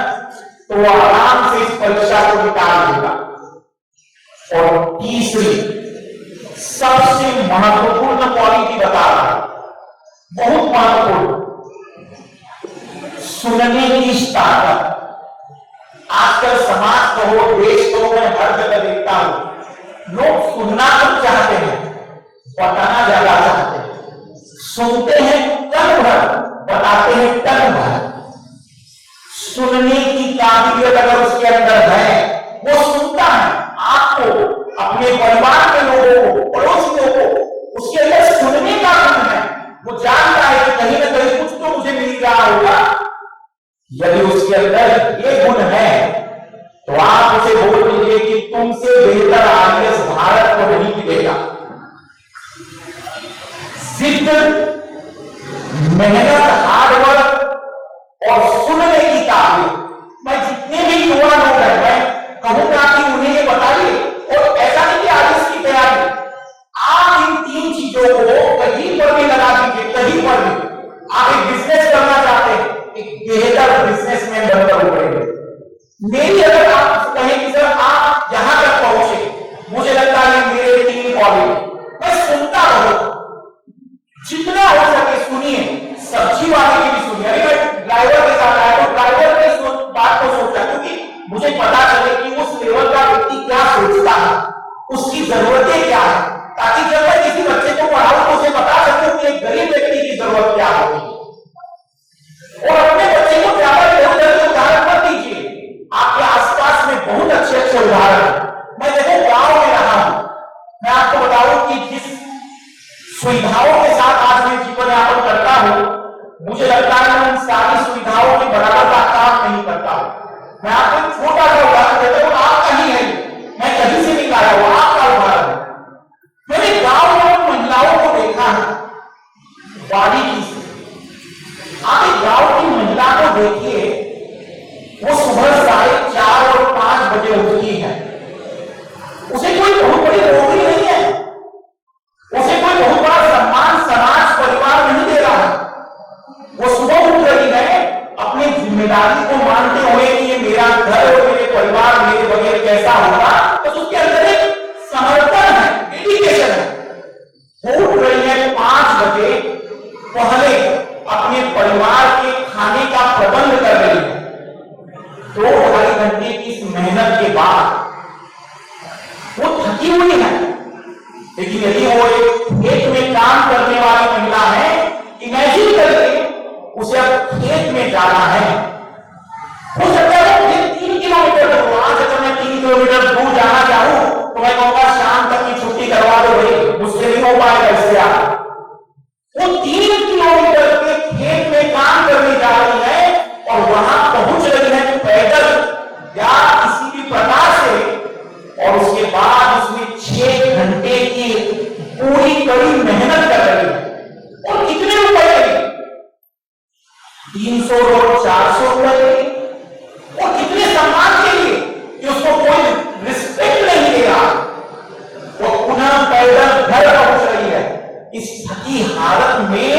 तो वो आराम से इस परीक्षा को निकाल देगा। और तीसरी सबसे महत्वपूर्ण क्वालिटी बता रहा हूं, बहुत महत्वपूर्ण, सुनने की ताकत। आजकल समाज कहो, देश कहो, मैं हर जगह देखता हूं लोग सुनना कम चाहते हैं, बताना ज्यादा चाहते हैं। सुनते हैं कम भर, बताते हैं टन भर। सुनने की काबिलियत अगर उसके अंदर है, वो सुनता है आपको, अपने परिवार के लोगों को, पड़ोसियों को, उसके अंदर सुनने का गुण है। वो जानता है कि कहीं ना कहीं कुछ तो मुझे मिल रहा होगा। यदि उसके अंदर ये गुण है तो आप उसे बोल दीजिए कि तुमसे बेहतर आईएएस भारत को नहीं मिलेगा। जिद, मेहनत, हार्डवर्क और सुनने की काबिलियत। मैं जितने भी युवा लोग हैं मैं कहूंगा कि उन्हें ये बताइए, और ऐसा नहीं कि आईएएस की तैयारी, आप इन 3 चीजों को कहीं पर भी लगा दीजिए, कहीं पर भी। आप एक बिजनेस करना चाहते हैं, एक बेहतर बिजनेसमैन बनकर उभरेंगे। मेरी अगर आप कहें कि सर आप यहां तक पहुंचे, मुझे लगता है मेरे 3 क्वालिटी। मैं सुनता रहूं, जितना हो सके सुनिए, सब्जी वाले की भी सुनिए। अरे मैं ड्राइवर के साथ आया तो ड्राइवर की बात को सोचा, क्योंकि मुझे पता चले कि उस लेवल का व्यक्ति क्या सोचता है, उसकी जरूरतें क्या है, ताकि जब मैं किसी बच्चे को पढ़ाऊं तो उसे बता सकूं कि एक गरीब व्यक्ति की जरूरत क्या होगी। और अपने बच्चे को ज्यादा इधर-उधर के उदाहरण मत दीजिए, आपके आसपास में बहुत अच्छे उदाहरण हैं। मैं देखो गांव में रहा हूं, मैं आपको बताऊं कि जिस सुविधाओं के साथ आज मैं जीवन यापन करता हूं, मुझे लगता है मैं उन सारी सुविधाओं के बराबर का काम नहीं करता हूं। मैं आपको एक छोटा सा उदाहरण देता हूं, आपका ही है, मैं कहीं से नहीं लाया हूं, आपका उदाहरण है। मैंने गांव में महिलाओं को देखा है बारीकी से। आप एक गांव की महिला को देखिए, वो सुबह 4:30 और 5 बजे उठती है। उसे कोई बहुत बड़ी नौकरी नहीं है, उसे कोई बहुत बड़ा सम्मान समाज परिवार नहीं दे रहा है। वो सुबह उठ रही है अपनी जिम्मेदारी को मानते हुए कि ये मेरा घर और मेरे परिवार, मेरे जाना है, हो सकता है वो 3 किलोमीटर दूर, आज अगर मैं 3 किलोमीटर दूर जाना चाहूं तो मैं कहूंगा शाम तक की छुट्टी करवा दो भाई, मुझसे नहीं हो पाएगा इससे आगे। वो 3 किलोमीटर के खेत में काम करने जा रही है और वहां पहुंच रही है पैदल या किसी भी प्रकार से, और उसके बाद उसने 6 घंटे की पूरी कड़ी मेहनत कर रही है। और कितने रुपए लगे? 300 और 400 रुपए लगे। और कितने सम्मान के लिए कि उसको कोई रिस्पेक्ट नहीं दे रहा। वो पुनः पैदल घर पहुंच रही है। इस थकी हालत में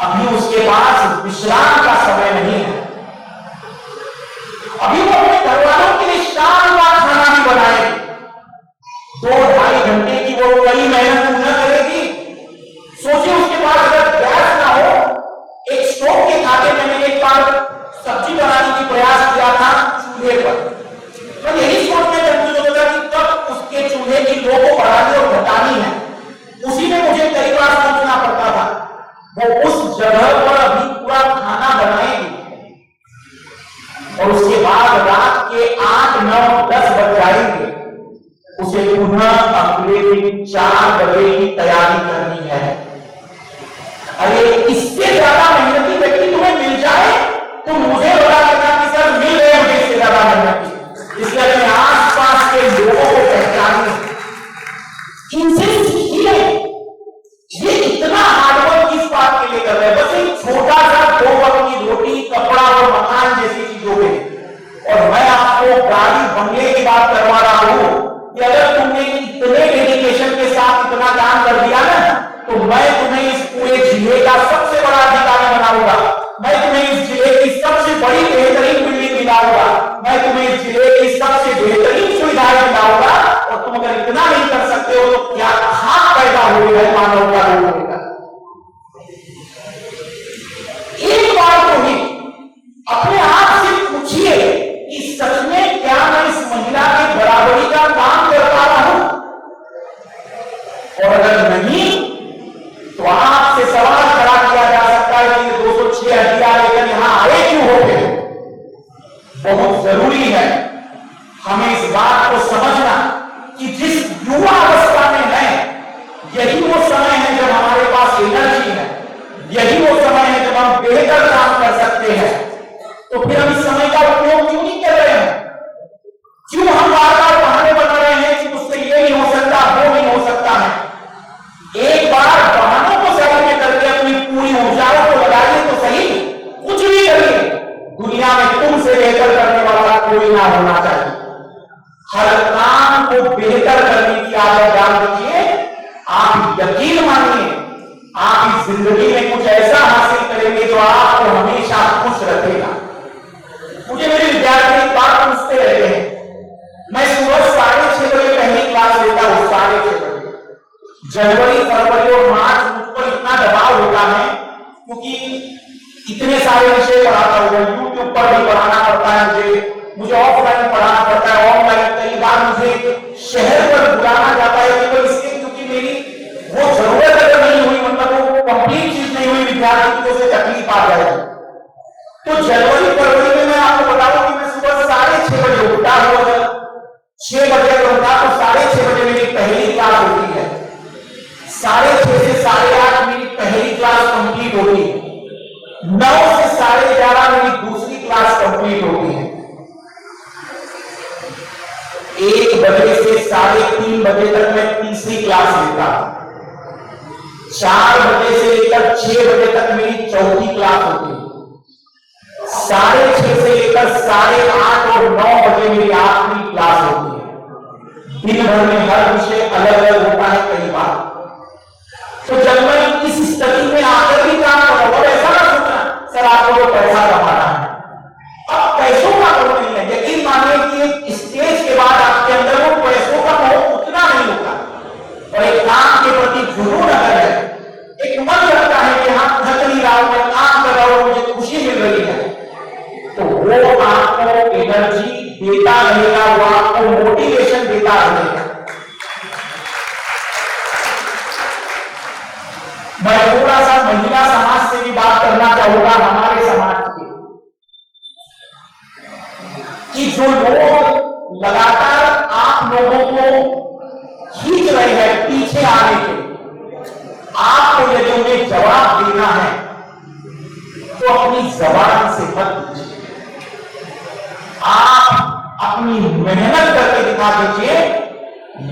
अभी उसके पास विश्राम का समय नहीं है। अभी वो अपने घर वालों के लिए शानदार खाना भी बनाएगी। 2-2.5 घंटे की वो कड़ी मेहनत न करेगी। सोचिए उसके पास अगर गैस ना हो, एक स्टोव के खाते मैंने एक बार सब्जी बनाने की प्रयास किया था चूल्हे पर, तो यही सोचने कंफ्यूज होता था कि कब उसके चूल्हे की लो को बढ़ानी और घटानी है। उसी में मुझे कई बार सोचना पड़ता था। वो उस जगह पर अभी पूरा खाना बनाएगी और उसके बाद रात के 8, 9, 10 बज जाएंगे, उसे पुनः अगले दिन 4 बजे की तैयारी करनी है। अरे इससे ज्यादा मेहनती व्यक्ति तुम्हें मिल जाए तो मुझे बता देना कि सर मिल रहे मुझे इससे ज्यादा मेहनती, इसलिए अपने आसपास के लोगों को पहचानिए, इनसे सीखिए। ये इतना हार्डवर्क किस बात के लिए कर रहे हैं? बस एक छोटा सा 2 वक्त की रोटी, कपड़ा और मकान जैसी चीजों में। और मैं आपको गाड़ी बंगले की बात करवा रहा हूं कि अगर तुमने इतने डेडिकेशन के साथ इतना काम कर दिया ना, तो मैं तुम्हें इस पूरे जिले का सबसे बड़ा अधिकारी बनाऊंगा। मैं तुम्हें इस जिले की सबसे बड़ी बेहतरीन बिल्डिंग दिलाऊंगा। मैं तुम्हें इस जिले की सबसे बेहतरीन सुविधाएं दिलाऊंगा। और तुम अगर इतना नहीं कर सकते हो तो क्या खाक पैदा हुई है मानव का लोगों का? एक बार तो ही अपने आप से पूछिए कि सच में क्या मैं इस महिला की बराबरी का काम कर पा रहा हूं? और अगर नहीं तो आपसे सवाल खड़ा किया जा सकता है कि 206 हड्डियां लेकर यहां आए क्यों होते? बहुत जरूरी है हमें इस बात को समझना कि जिस युवा अवस्था में है, यही वो समय है जब हमारे पास एनर्जी है, यही वो समय है जब हम बेहतर काम कर सकते हैं। तो फिर हम इस समय का उपयोग क्यों नहीं कर रहे हैं? क्यों हम बार बार बहाने बना रहे हैं कि मुझसे ये नहीं हो सकता, वो नहीं हो सकता है? एक बार बहानों को साइड में करके अपनी पूरी ऊर्जाओं को लगाइए तो सही, कुछ भी करिए, दुनिया में तुमसे बेहतर करने वाला कोई ना होना चाहिए। हर काम को बेहतर करने की आदत डाल दीजिए। आप यकीन मानिए, आप इस जिंदगी में कुछ ऐसा हासिल करेंगे जो आपको हमेशा खुश रखेगा। मुझे मेरे विद्यार्थी एक बात पूछते रहते हैं। मैं सुबह 6:30 बजे पहली क्लास लेता हूं, 6:30 बजे। जनवरी, फरवरी और मार्च मुझ पर इतना दबाव होता है क्योंकि इतने सारे विषय पढ़ाता हूं। यूट्यूब पर भी पढ़ाना पड़ता है, मुझे ऑफलाइन पढ़ाना पड़ता है, ऑनलाइन। कई बार मुझे शहर पर बुलाना जाता है केवल इसलिए क्योंकि मेरी वो जरूरत अगर नहीं हुई, मतलब वो कंप्लीट चीज नहीं हुई, विद्यार्थी को से तकलीफ आ जाएगी। तो जनवरी फरवरी में मैं आपको बताऊं कि मैं सुबह 6:30 बजे उठता हूं। अगर 6 बजे उठता तो 6:30 बजे मेरी पहली क्लास होती है। 6:30 से 8:30 मेरी पहली क्लास कंप्लीट होती है। 9 से 11:30 मेरी दूसरी क्लास कंप्लीट होती है। 1 बजे से 3:30 बजे तक मैं तीसरी क्लास लेता हूं। 4 बजे से लेकर 6 बजे तक मेरी चौथी क्लास होती है। 6:30 से लेकर 8:30 और 9 बजे मेरी आखिरी क्लास होती है। दिन भर में हर विषय अलग अलग होता है कई बार। तो जब मैं इस स्थिति में आकर भी काम कर रहा हूं, ऐसा ना सोचना सर आपको तो पैसा कमाना है। अब पैसों का मोह नहीं है। यकीन मानिए कि स्टेज के बाद आपके अंदर वो पैसों का मोह उतना नहीं होता, और एक काम के प्रति जुनून अगर है, एक मन लगता है कि हाँ थक नहीं रहा हूं, मैं काम कर रहा हूं, मुझे खुशी मिल रही है, तो वो आपको एनर्जी देता रहेगा, वो आपको मोटिवेशन देता रहेगा। मैं थोड़ा सा महिला समाज से भी बात करना चाहूंगा, हमारे समाज की। जवाब देना है तो अपनी जबान से मत दीजिए, आप अपनी मेहनत करके दिखा दीजिए।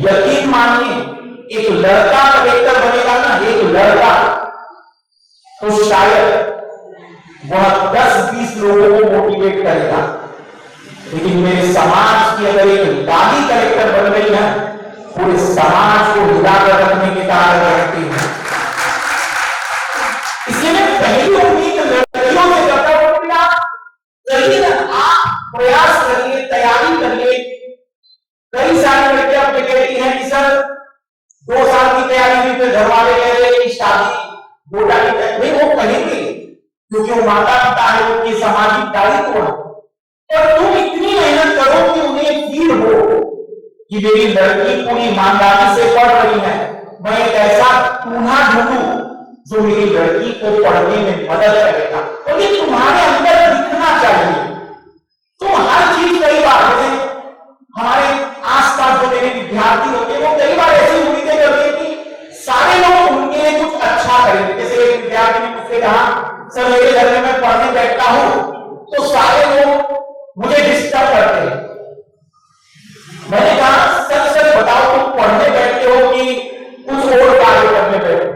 यकीन मानिए, एक लड़का कलेक्टर बनेगा ना, एक लड़का, तो शायद वह 10-20 लोगों को मोटिवेट करेगा, लेकिन मेरे समाज की अगर एक दादी कलेक्टर बन गई है, पूरे समाज को हिलाकर रखने के कार्य करती है। इसलिए मैं पहली उम्मीद लड़कियों से करता हूं कि आप चलिए ना, आप प्रयास करिए, तैयारी करिए। कई सारी लड़कियां अब कहती हैं कि सर 2 साल की तैयारी हुई, फिर घर वाले कह रहे हैं कि शादी गोटा की तैयारी, वो कहेंगे क्योंकि वो माता पिता है, उनकी सामाजिक दायित्व है। और तुम इतनी मेहनत करो कि उन्हें फील हो कि मेरी लड़की पूरी ईमानदारी से पढ़ रही है, मैं एक ऐसा टूना ढूंढूं जो मेरी लड़की को पढ़ने में मदद करेगा। और ये तुम्हारे अंदर दिखना चाहिए। तुम हर चीज, कई बार जैसे हमारे आसपास जो मेरे विद्यार्थी होते हैं, वो कई बार ऐसी उम्मीदें करते हैं कि सारे लोग उनके लिए कुछ अच्छा करेंगे। जैसे एक विद्यार्थी ने मुझसे कहा, सर मेरे घर में मैं पढ़ने बैठता हूं तो सारे लोग मुझे डिस्टर्ब करते हैं। मैंने कहा सच सच बताओ, तुम पढ़ने बैठते हो कि कुछ और कार्य करने बैठते हो?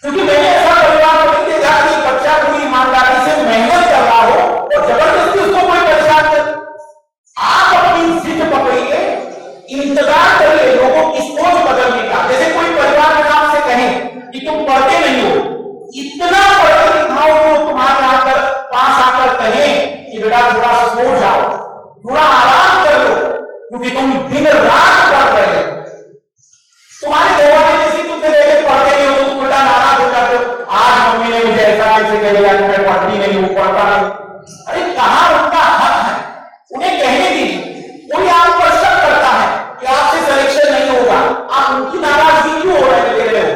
क्योंकि मैंने ऐसा परिवार को नहीं देखा कि बच्चा पूरी ईमानदारी से मेहनत कर रहा हो और जबरदस्ती उसको कोई परेशान कर। आप अपनी जिद पकड़िए, इंतजार करिए लोगों की सोच बदलने का। जैसे कोई परिवार में आपसे कहे कि तुम पढ़ते नहीं हो, इतना पढ़ते दिखाओ तो तुम्हारे आकर पास आकर कहे कि बेटा थोड़ा सो जाओ, थोड़ा आराम कर लो, क्योंकि तुम दिन रात पढ़ रहे हो। तुम्हारे घरवाले जैसे तुमसे देखे पढ़ते नहीं हो, तुम उल्टा नाराज हो जाते हो, आज मम्मी ने मुझे ऐसा कैसे कह दिया कि मैं पढ़ती नहीं हूं, पढ़ता नहीं। अरे कहां उनका हक है, उन्हें कहने दीजिए। कोई आप पर शक करता है कि आपसे सिलेक्शन नहीं होगा, आप उनकी नाराजगी क्यों हो रहे हो?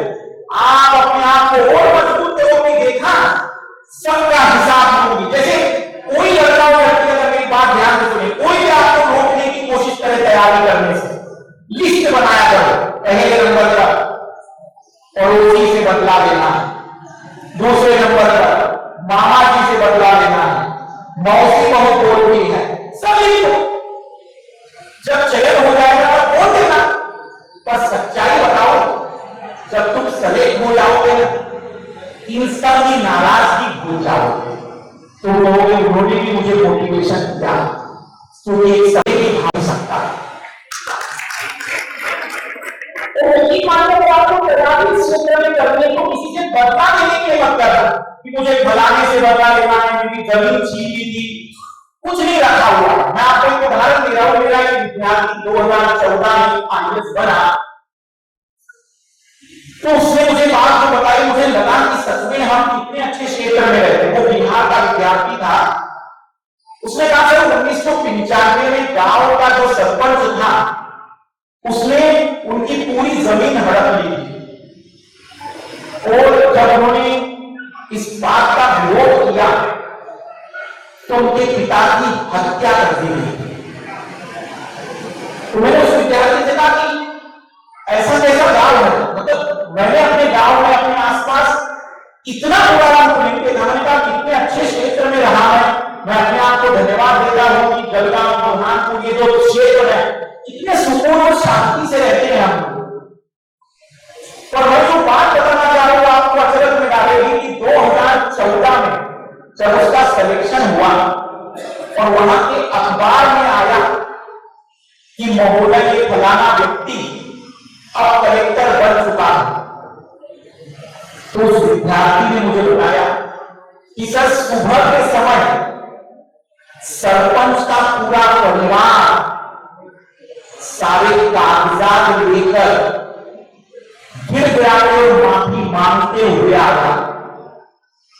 आप अपने आप को और मजबूत करोगे। देखा, सबका हिसाब होगी। जैसे कोई लड़का और लड़की, अगर मेरी बात ध्यान से सुने, कोई भी आपको रोकने की कोशिश करे तैयारी करने से, लिस्ट बनाया करो। पहले नंबर पर पड़ोसी से बदला लेना है, दूसरे नंबर पर मामा जी से बदला लेना है, मौसी बहुत बोलती है, सभी को जब चयन हो जाएगा तब बोल देना। पर सच्चाई बताओ, जब तुम सेलेक्ट हो जाओगे ना, इन सब की नाराजगी भूल जाओगे, तो लोगों उन्होंने भी मुझे मोटिवेशन दिया, तो ये सभी भी भाग सकता है। आपको तैयारी इस क्षेत्र में करने को किसी से बदला लेने के मत करना कि मुझे फलाने से बदला लेना है, मेरी जमीन छीन ली थी, कुछ नहीं रखा हुआ। मैं आपको एक उदाहरण दे रहा हूं। मेरा एक विद्यार्थी 2014 में आईएएस बना, तो उसने मुझे बात जो बताई, मुझे लगा कि सच में हम कितने अच्छे क्षेत्र में रहते हैं। वो बिहार का विद्यार्थी था। उसने कहा सर 1995 में गांव का जो सरपंच था, उसने उनकी पूरी जमीन हड़प ली थी, और जब उन्होंने इस बात का विरोध किया तो उनके पिता की हत्या कर दी गई। तो मैंने उस विद्यार्थी से कहा कि ऐसा कैसा गांव है, मतलब मैंने अपने गांव में, अपने आसपास इतना बुरा नहीं देखा। मैंने कहा कितने अच्छे क्षेत्र में रहा है, मैं अपने आप को धन्यवाद देता हूं कि जलगांव, बुरहानपुर, ये जो क्षेत्र है, कितने सुकून और शांति से रहते हैं हम लोग। पर मैं जो बात बताना चाह रहा हूं आपको अचरज में डालेगी कि 2014 में जब उसका सिलेक्शन हुआ और वहां के अखबार में आया कि महोदय ये फलाना व्यक्ति अब कलेक्टर बन चुका है, तो उस विद्यार्थी ने मुझे बताया कि सर सुबह के समय सरपंच का पूरा परिवार सारे कागजात लेकर गिर गया और माफी मांगते हुए आया।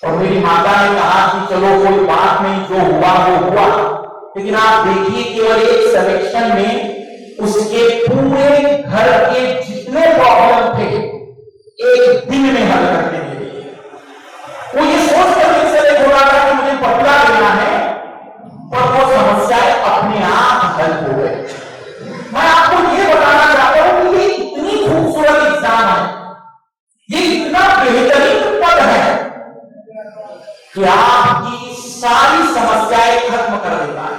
और मेरी माता ने कहा कि चलो कोई बात नहीं, जो हुआ वो हुआ। लेकिन आप देखिए, केवल एक सिलेक्शन में उसके पूरे घर के जितने प्रॉब्लम थे एक दिन में हल कर देंगे। वो ये सोच कर सेलेक्ट हो रहा था कि मुझे बदला लेना है, पर वो समस्याएं अपने आप हल हो गई। मैं आपको ये बताना चाहता हूं कि ये इतनी खूबसूरत एग्जाम है, ये इतना बेहतरीन कि आपकी सारी समस्याएं खत्म कर देता है।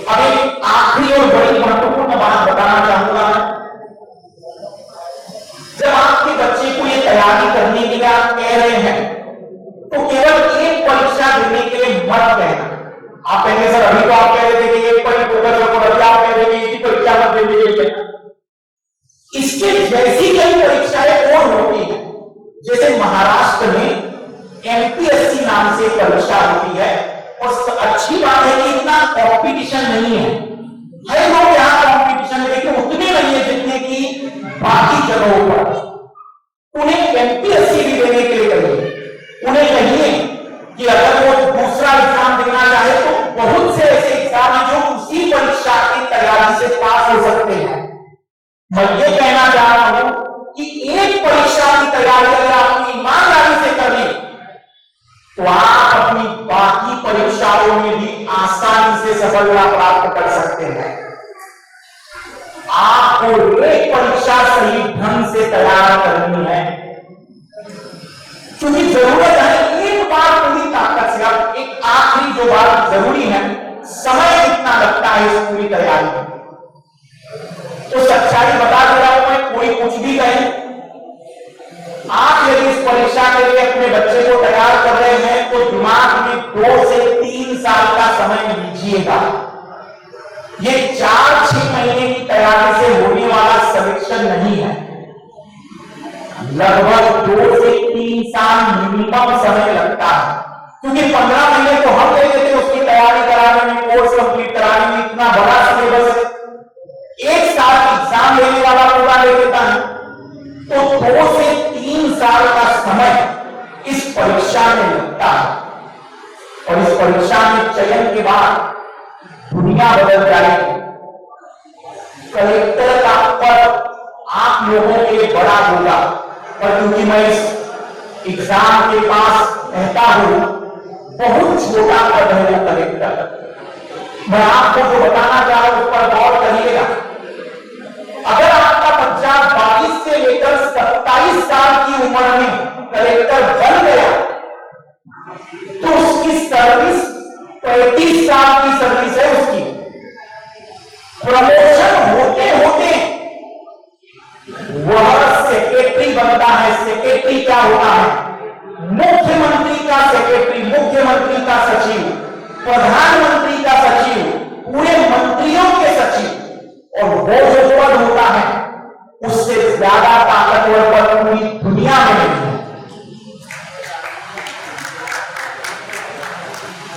अब एक आखिरी और बड़ी महत्वपूर्ण बात बताना चाहूंगा। जब आपके बच्चे को ये तैयारी करने के लिए आप कह रहे हैं तो केवल एक परीक्षा देने के लिए मत कहना। आप कहेंगे सर अभी तो आप कह रहे थे कि एक परीक्षा आप कह रहे थे इसी परीक्षा मत देने। इसके जैसी कई परीक्षाएं और होती है, जैसे महाराष्ट्र में एमपीएससी नाम से परीक्षा होती है और अच्छी बात है कि इतना कंपटीशन नहीं है लोग यहाँ कंपटीशन में, लेकिन उतने नहीं है जितने की बाकी जगहों पर। उन्हें एमपीएससी भी देने के लिए कहिए, उन्हें कहिए कि अगर वो दूसरा एग्जाम देना चाहे तो बहुत से ऐसे एग्जाम हैं जो उसी परीक्षा की तैयारी से पास हो सकते हैं। मैं ये कहना चाह रहा हूं कि एक परीक्षा की तैयारी अगर आपकी ईमानदारी से कर ली तो आप अपनी बाकी परीक्षाओं में भी आसानी से सफलता प्राप्त कर सकते हैं। आपको एक परीक्षा सही ढंग से तैयार करनी है, क्योंकि जरूरत है एक बार पूरी ताकत से। अब एक आखिरी जो बात जरूरी है, समय कितना लगता है इस पूरी तैयारी में। तो सच्चाई बता दे रहा हूं मैं, कोई कुछ भी कहे, आप यदि इस परीक्षा के लिए अपने बच्चे को तैयार कर रहे हैं तो दिमाग में 2 से 3 साल का समय लीजिएगा। ये 4-6 महीने की तैयारी से होने वाला समीक्षण नहीं है। लगभग 2 से 3 साल मिनिमम समय लगता है, क्योंकि 15 महीने तो हम ले लेते हैं उसकी तैयारी कराने में, कोर्स कंप्लीट कराने में। इतना बड़ा सिलेबस है, 1 साल एग्जाम लेने वाला पूरा ले लेता है, तो 2 से 3 साल का समय इस परीक्षा में लगता है। और इस परीक्षा में चयन के बाद दुनिया बदल जाएगी। कलेक्टर का पद आप लोगों के लिए बड़ा होगा, पर क्योंकि मैं इस एग्जाम के पास रहता हूं, बहुत छोटा पद है वो कलेक्टर। मैं आपको जो बताना चाह रहा हूं उस पर गौर करिएगा। अगर आपका बच्चा 22 से लेकर 27 साल की उम्र में कलेक्टर बन गया तो उसकी सर्विस 35 साल की सर्विस है उसकी। प्रमोशन होते होते वह सेक्रेटरी बनता है। सेक्रेटरी क्या होता है? मुख्यमंत्री का सेक्रेटरी, मुख्यमंत्री का सचिव, प्रधानमंत्री का सचिव, पूरे मंत्रियों के सचिव। और वो जो पद होता है उससे ज्यादा ताकतवर पद पूरी दुनिया में नहीं है।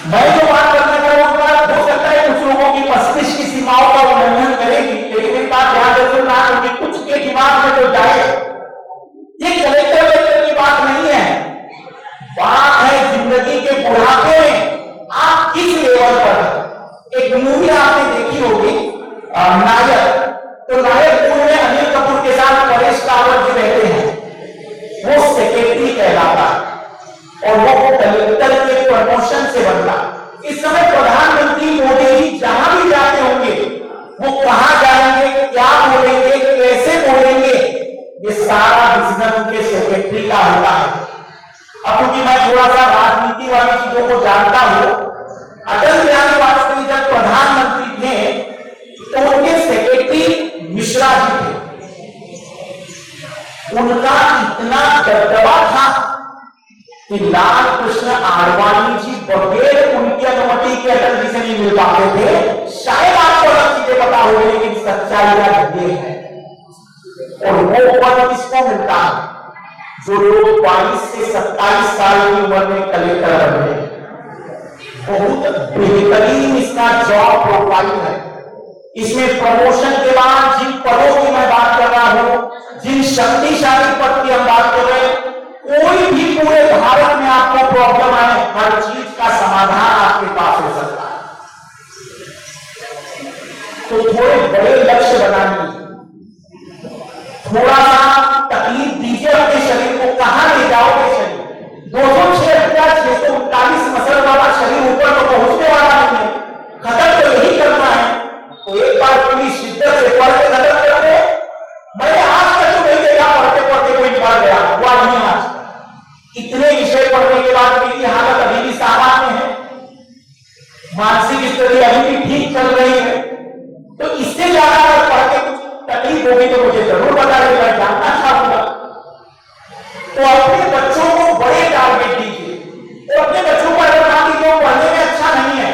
मैं जो बात करना चाहूंगा, हो सकता है कुछ लोगों की मस्तिष्क की सीमाओं का उल्लंघन करेगी, लेकिन एक बात ध्यान रखना कि कुछ के दिमाग में जो जाए, ये कलेक्टर की बात नहीं है। बात है जिंदगी के बुढ़ापे में आप किस लेवल पर। एक मूवी आपने देखी होगी नायक, तो नायक मूवी में अनिल कपूर के साथ परेश रावल जी रहते हैं। वो सेक्रेटरी कहलाता और वो कलेक्टर के प्रमोशन से बनता। इस समय प्रधानमंत्री मोदी जी जहां भी जाते होंगे वो कहां जाएंगे, क्या बोलेंगे, कैसे बोलेंगे, ये सारा डिसीजन उनके सेक्रेटरी का होता है। अब क्योंकि मैं थोड़ा सा राजनीति वाली चीजों को जानता हूं, अटल बिहारी वाजपेयी जब प्रधानमंत्री थे तो उनके सेक्रेटरी मिश्रा जी थे। उनका इतना दबदबा था कि लाल कृष्ण आडवाणी जी बगैर उनकी अनुमति के अटल जी से नहीं मिल पाते थे। शायद आपको अलग चीजें पता हो, लेकिन सच्चाई ये है। और वो पद किसको मिलता है? जो लोग 22 से 27 साल की उम्र में कलेक्टर बने। बहुत बेहतरीन इसका जॉब प्रोफाइल है। इसमें प्रमोशन के बाद जिन पदों की मैं बात कर रहा हूं, जिन शक्तिशाली पद की हम बात कर रहे हैं, कोई भी पूरे भारत में आपको प्रॉब्लम आए, हर चीज का समाधान आपके पास हो सकता है। तो थोड़े बड़े लक्ष्य बनाइए, थोड़ा सा तकलीफ दीजिए अपने शरीर को। कहां ले जाओगे शरीर? 206,639 मसल वाला शरीर ऊपर तो पहुंचने वाला नहीं है, खत्म तो यही करना है। तो एक बार पूरी शिद्दत से पढ़ के खत्म कर दे। मैंने आज तक तो नहीं देखा पढ़ते पढ़ते कोई पढ़ गया, हुआ नहीं आज। इतने विषय पढ़ने के बाद मेरी हालत अभी भी सामान्य है, मानसिक स्थिति अभी भी ठीक चल रही है, तो इससे ज्यादा अगर पढ़ के कुछ तकलीफ होगी तो मुझे जरूर बताइए, मैं जानना चाहूंगा। तो अपने बच्चों को बड़े टारगेट दीजिए और अपने बच्चों को अगर मान लीजिए वो पढ़ने में अच्छा नहीं है,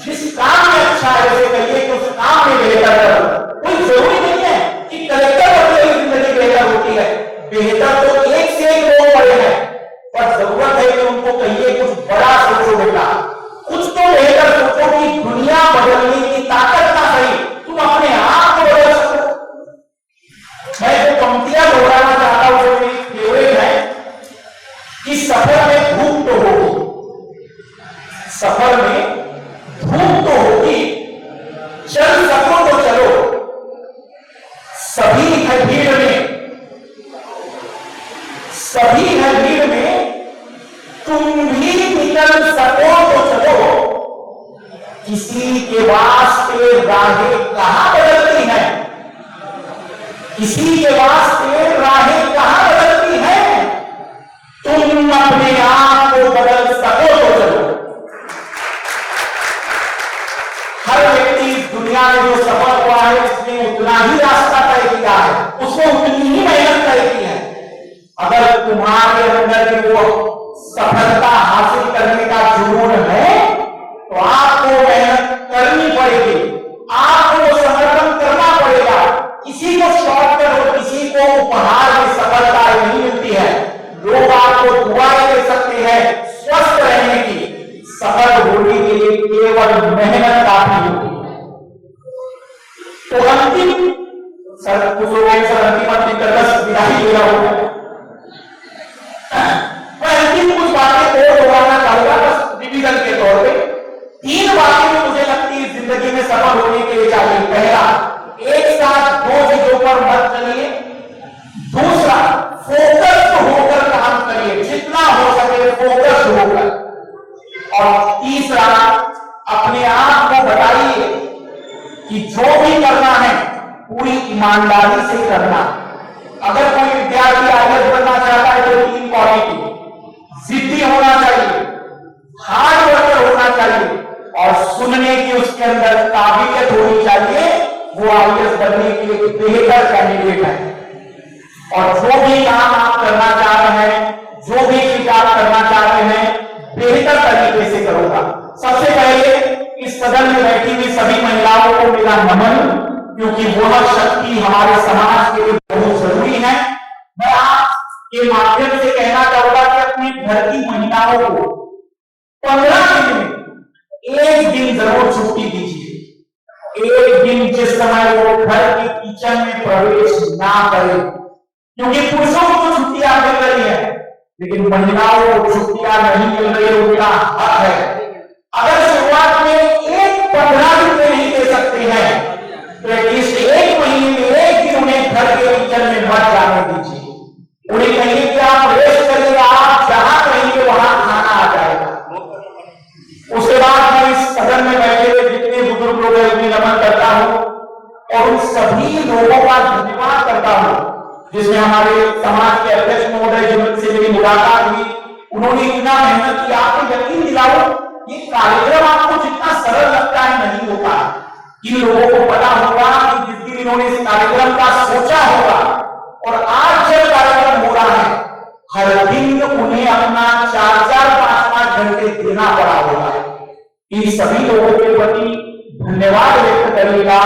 जिस काम में अच्छा है उसे कहिए कि उस काम में बेहतर करो। कोई जरूरी नहीं है कि कलेक्टर बनने की जिंदगी बेहतर होती है, बेहतर तो एक से एक लोग बड़े हैं, पर जरूरत है कि उनको कहिए कुछ बड़ा सोचो बेटा, कुछ तो बेहतर सोचो कि दुनिया बदलने की ताकत ना सही, तुम अपने आप को बदल सको। मैं जो पंक्तियां दोहराना चाहता हूं जो मेरी फेवरेट है कि सफर में धूप तो होगी, सफर में धूप तो होगी, चल सको तो चलो, सभी है भीड़ में, सभी है भीड़ में, तुम भी निकल सको तो चलो, किसी के वास्ते राहें कहां बदलती हैं, किसी के वास्ते राहें कहां बदलती हैं, तुम अपने आप को बदल सको तो चलो। हर व्यक्ति इस दुनिया में जो सफल हुआ है उसने उतना ही रास्ता तय किया है, उसने उतनी ही मेहनत तय की है। अगर तुम्हारे अंदर भी वो सफलता हासिल करने का जुनून है तो आपको मेहनत करनी पड़ेगी, आपको वो समर्पण करना पड़ेगा। किसी को शॉर्टकट और किसी को उपहार में सफलता नहीं मिलती है। लोग आपको दुआएं दे सकते हैं स्वस्थ रहने की, सफल होने के लिए केवल मेहनत काफी होती है। तो अंतिम सर कुछ हो गए, सर अंतिम कर विदाई ले रहा हूं मैं अंतिम कुछ बातें और दोहराना चाहूंगा बस रिवीजन के तौर पे। 3 बातें जो मुझे लगती है जिंदगी में सफल होने के लिए चाहिए। पहला, एक साथ 2 चीजों पर मत चलिए। दूसरा, फोकस होकर काम करिए, जितना हो सके फोकस होकर। और तीसरा, अपने आप को बताइए कि जो भी करना है पूरी ईमानदारी से करना। अगर कोई विद्यार्थी आईएएस बनना चाहता है तो 3 क्वालिटी, जिद्दी होना चाहिए, हार्ड वर्कर होना चाहिए और सुनने की उसके अंदर काबिलियत होनी चाहिए, वो आईएएस बनने के लिए बेहतर कैंडिडेट है। और जो भी काम आप करना चाह रहे हैं, जो भी चीज आप करना चाहते हैं, बेहतर तरीके से करूंगा। सबसे पहले इस सदन में बैठी हुई सभी महिलाओं को मेरा नमन, क्योंकि वह शक्ति हमारे समाज के लिए बहुत जरूरी है। मैं आपके माध्यम से कहना चाहूंगा कि अपने घर की महिलाओं को 15 दिन में 1 दिन जरूर छुट्टी दीजिए। 1 दिन जिस समय वो घर के किचन में प्रवेश ना करें, क्योंकि पुरुषों को छुट्टियां मिल रही है लेकिन महिलाओं को छुट्टियां नहीं मिल रही है, उनका हक है। अगर शुरुआत में 15 दिन में नहीं दे सकते हैं तो एटलीस्ट 1 महीने में 1 दिन उन्हें घर के किचन में मत जाने दीजिए। उन्हें कहिए कि आप रेस्ट करिए, आप जहां कहेंगे वहां खाना आ जाएगा। उसके बाद मैं इस सदन में बैठे हुए जितने बुजुर्ग लोग हैं उन्हें नमन करता हूं और उन सभी लोगों का धन्यवाद करता हूं जिसमें हमारे समाज के अध्यक्ष महोदय जिनसे मेरी मुलाकात हुई, उन्होंने इतना मेहनत किया। आपको यकीन दिलाओ ये कार्यक्रम आपको जितना सरल लगता है नहीं होता। इन लोगों को पता होगा कि जिस दिन इन्होंने इस कार्यक्रम का सोचा होगा और आज जब कार्यक्रम हो रहा है, हर दिन उन्हें अपना 4-4, 5-5 घंटे देना पड़ा होगा। इन सभी लोगों के प्रति धन्यवाद व्यक्त करिएगा,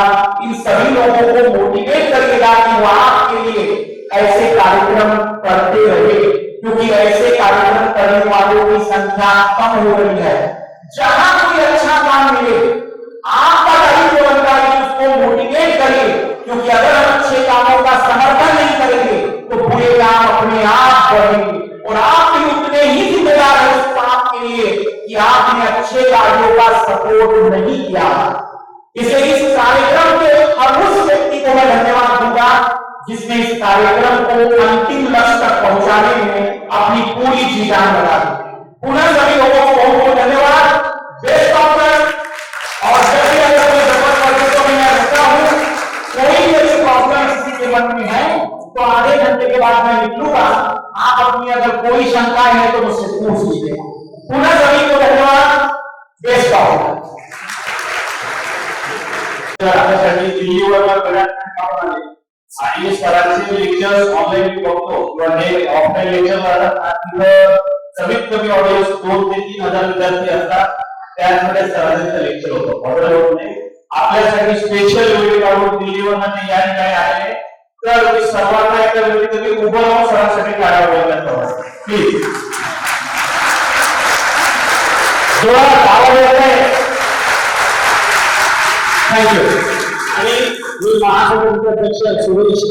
इन सभी लोगों को मोटिवेट करिएगा कि वो आपके लिए ऐसे कार्यक्रम करते रहे, क्योंकि ऐसे कार्यक्रम करने वालों की संख्या कम हो रही है। जहां कोई अच्छा काम मिले आपका दायित्व बनता है कि उसको मोटिवेट करिए, क्योंकि अगर हम अच्छे कामों का समर्थन नहीं करेंगे तो बुरे काम अपने आप बढ़ेंगे और आप भी उतने ही जिम्मेदार हैं उस काम के लिए कि आपने अच्छे कार्यों का सपोर्ट नहीं किया। इसलिए इस कार्यक्रम के हर उस व्यक्ति को मैं धन्यवाद दूंगा जिसने इस कार्यक्रम को अंतिम लक्ष्य तक पहुंचाने में अपनी पूरी जी जान लगा दी। पुनः सभी लोगों को बहुत बहुत धन्यवाद। Best of luck. और जब भी अगर कोई जरूरत पड़े तो मैं रहता हूं, कोई भी ऐसी प्रॉब्लम किसी के मन में है तो आधे घंटे के बाद मैं निकलूंगा। आप अपनी अगर कोई शंका है तो मुझसे पूछ लीजिए। पुनः सभी को धन्यवाद। बेस्ट ऑफ आपल्यासाठी दिल्लीवर आणि सरांचे लेक्चर्स ऑनलाईन बघतो किंवा हे ऑफलाईन लेक्चर राहतात, तिथं कमीत कमी ऑडियन्स 2 ते 3,000 विद्यार्थी असतात, त्यामध्ये सरांचं लेक्चर होतं, ऑर्डर होत नाही। आपल्यासाठी स्पेशल वेळ काढून दिल्लीवर या ठिकाणी आले, तर मी सर्वांना एका वेळी तरी उभं राहून सरांसाठी काढावं लागतं प्लीज। जोरात आवाज येत आहे, थँक्यू। आणि मी महासंघाचे अध्यक्ष सुरेश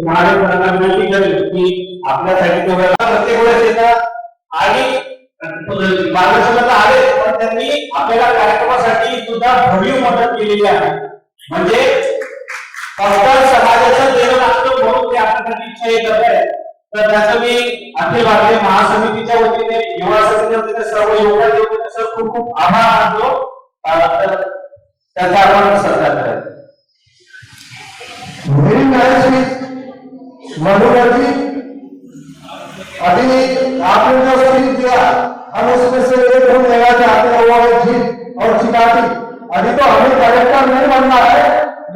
महाडेकरांना विनंती करेन की आपल्यासाठी प्रत्येक वेळेस येतात आणि मार्गदर्शनाला आले, पण त्यांनी आपल्याला कार्यक्रमासाठी सुद्धा भरीव मदत केलेली आहे। म्हणजे फक्त समाजाचं देणं लागतं म्हणून ते आपल्यासाठी इच्छा करत आहेत, तर त्याचं मी अखिल भारतीय महासमितीच्या वतीने युवा समितीच्या वतीने सर्व योगदान देऊन त्याचं खूप खूप आभार मानतो। त्याचा आपण सत्कार करेल। मेरी मैरिज विद मधुकर जी, अभी आपने जो स्पीच दिया हम उसमें से एक गुण लेना चाहते हैं, वो है जीत और चिकाटी। अभी तो हमें कलेक्टर नहीं बनना है,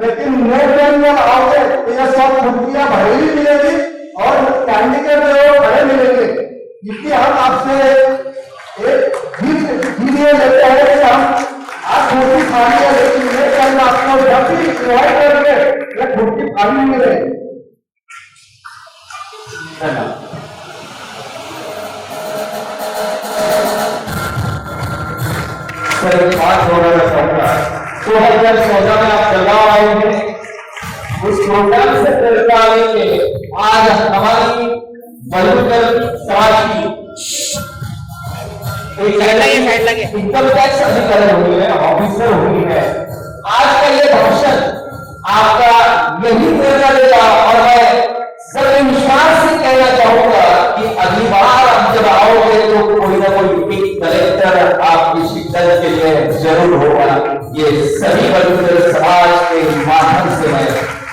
लेकिन नेट में आओगे तो ये सब खुर्सियां भरी भी मिलेगी और कैंडिडेट जो खड़े मिलेंगे, इसलिए हम आपसे एक जीत लेते हैं कि हम आज खुर्सी खाली है, लेकिन नेट टाइम आपको जब भी प्रोवाइड करके ये खुर्सी खाली मिले। बात हो रहा था 2014 में आप जलगांव आए थे, उस प्रोग्राम से प्रेरणा लेके आज हमारी मधुकर समाज की इनकम टैक्स अधिकारी हुई है, ऑफिसर हुई है। आज का ये भाषण आपका यही प्रेरणा देगा और मैं सभी विश्वास से कहना चाहूंगा कि अगली बार आप जब आओगे तो कोई ना कोई एक कलेक्टर आपकी शिक्षक के लिए जरूर होगा। ये सभी मधुकर समाज के माध्यम से मैं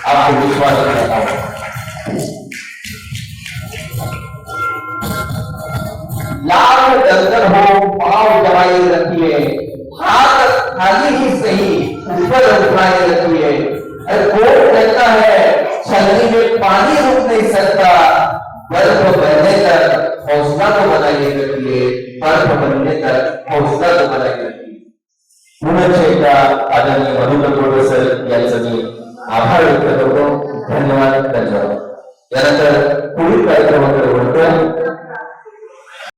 आपको विश्वास करता हूँ। लाल दलदल हो, पाँव जमाए रखिए, हाथ खाली ही सही ऊपर उठाए रखिए। कोर्ट कहता है छलनी में पानी रुक नहीं सकता, बर्फ बनने तक हौसला को बनाए रखिए, बर्फ बनने तक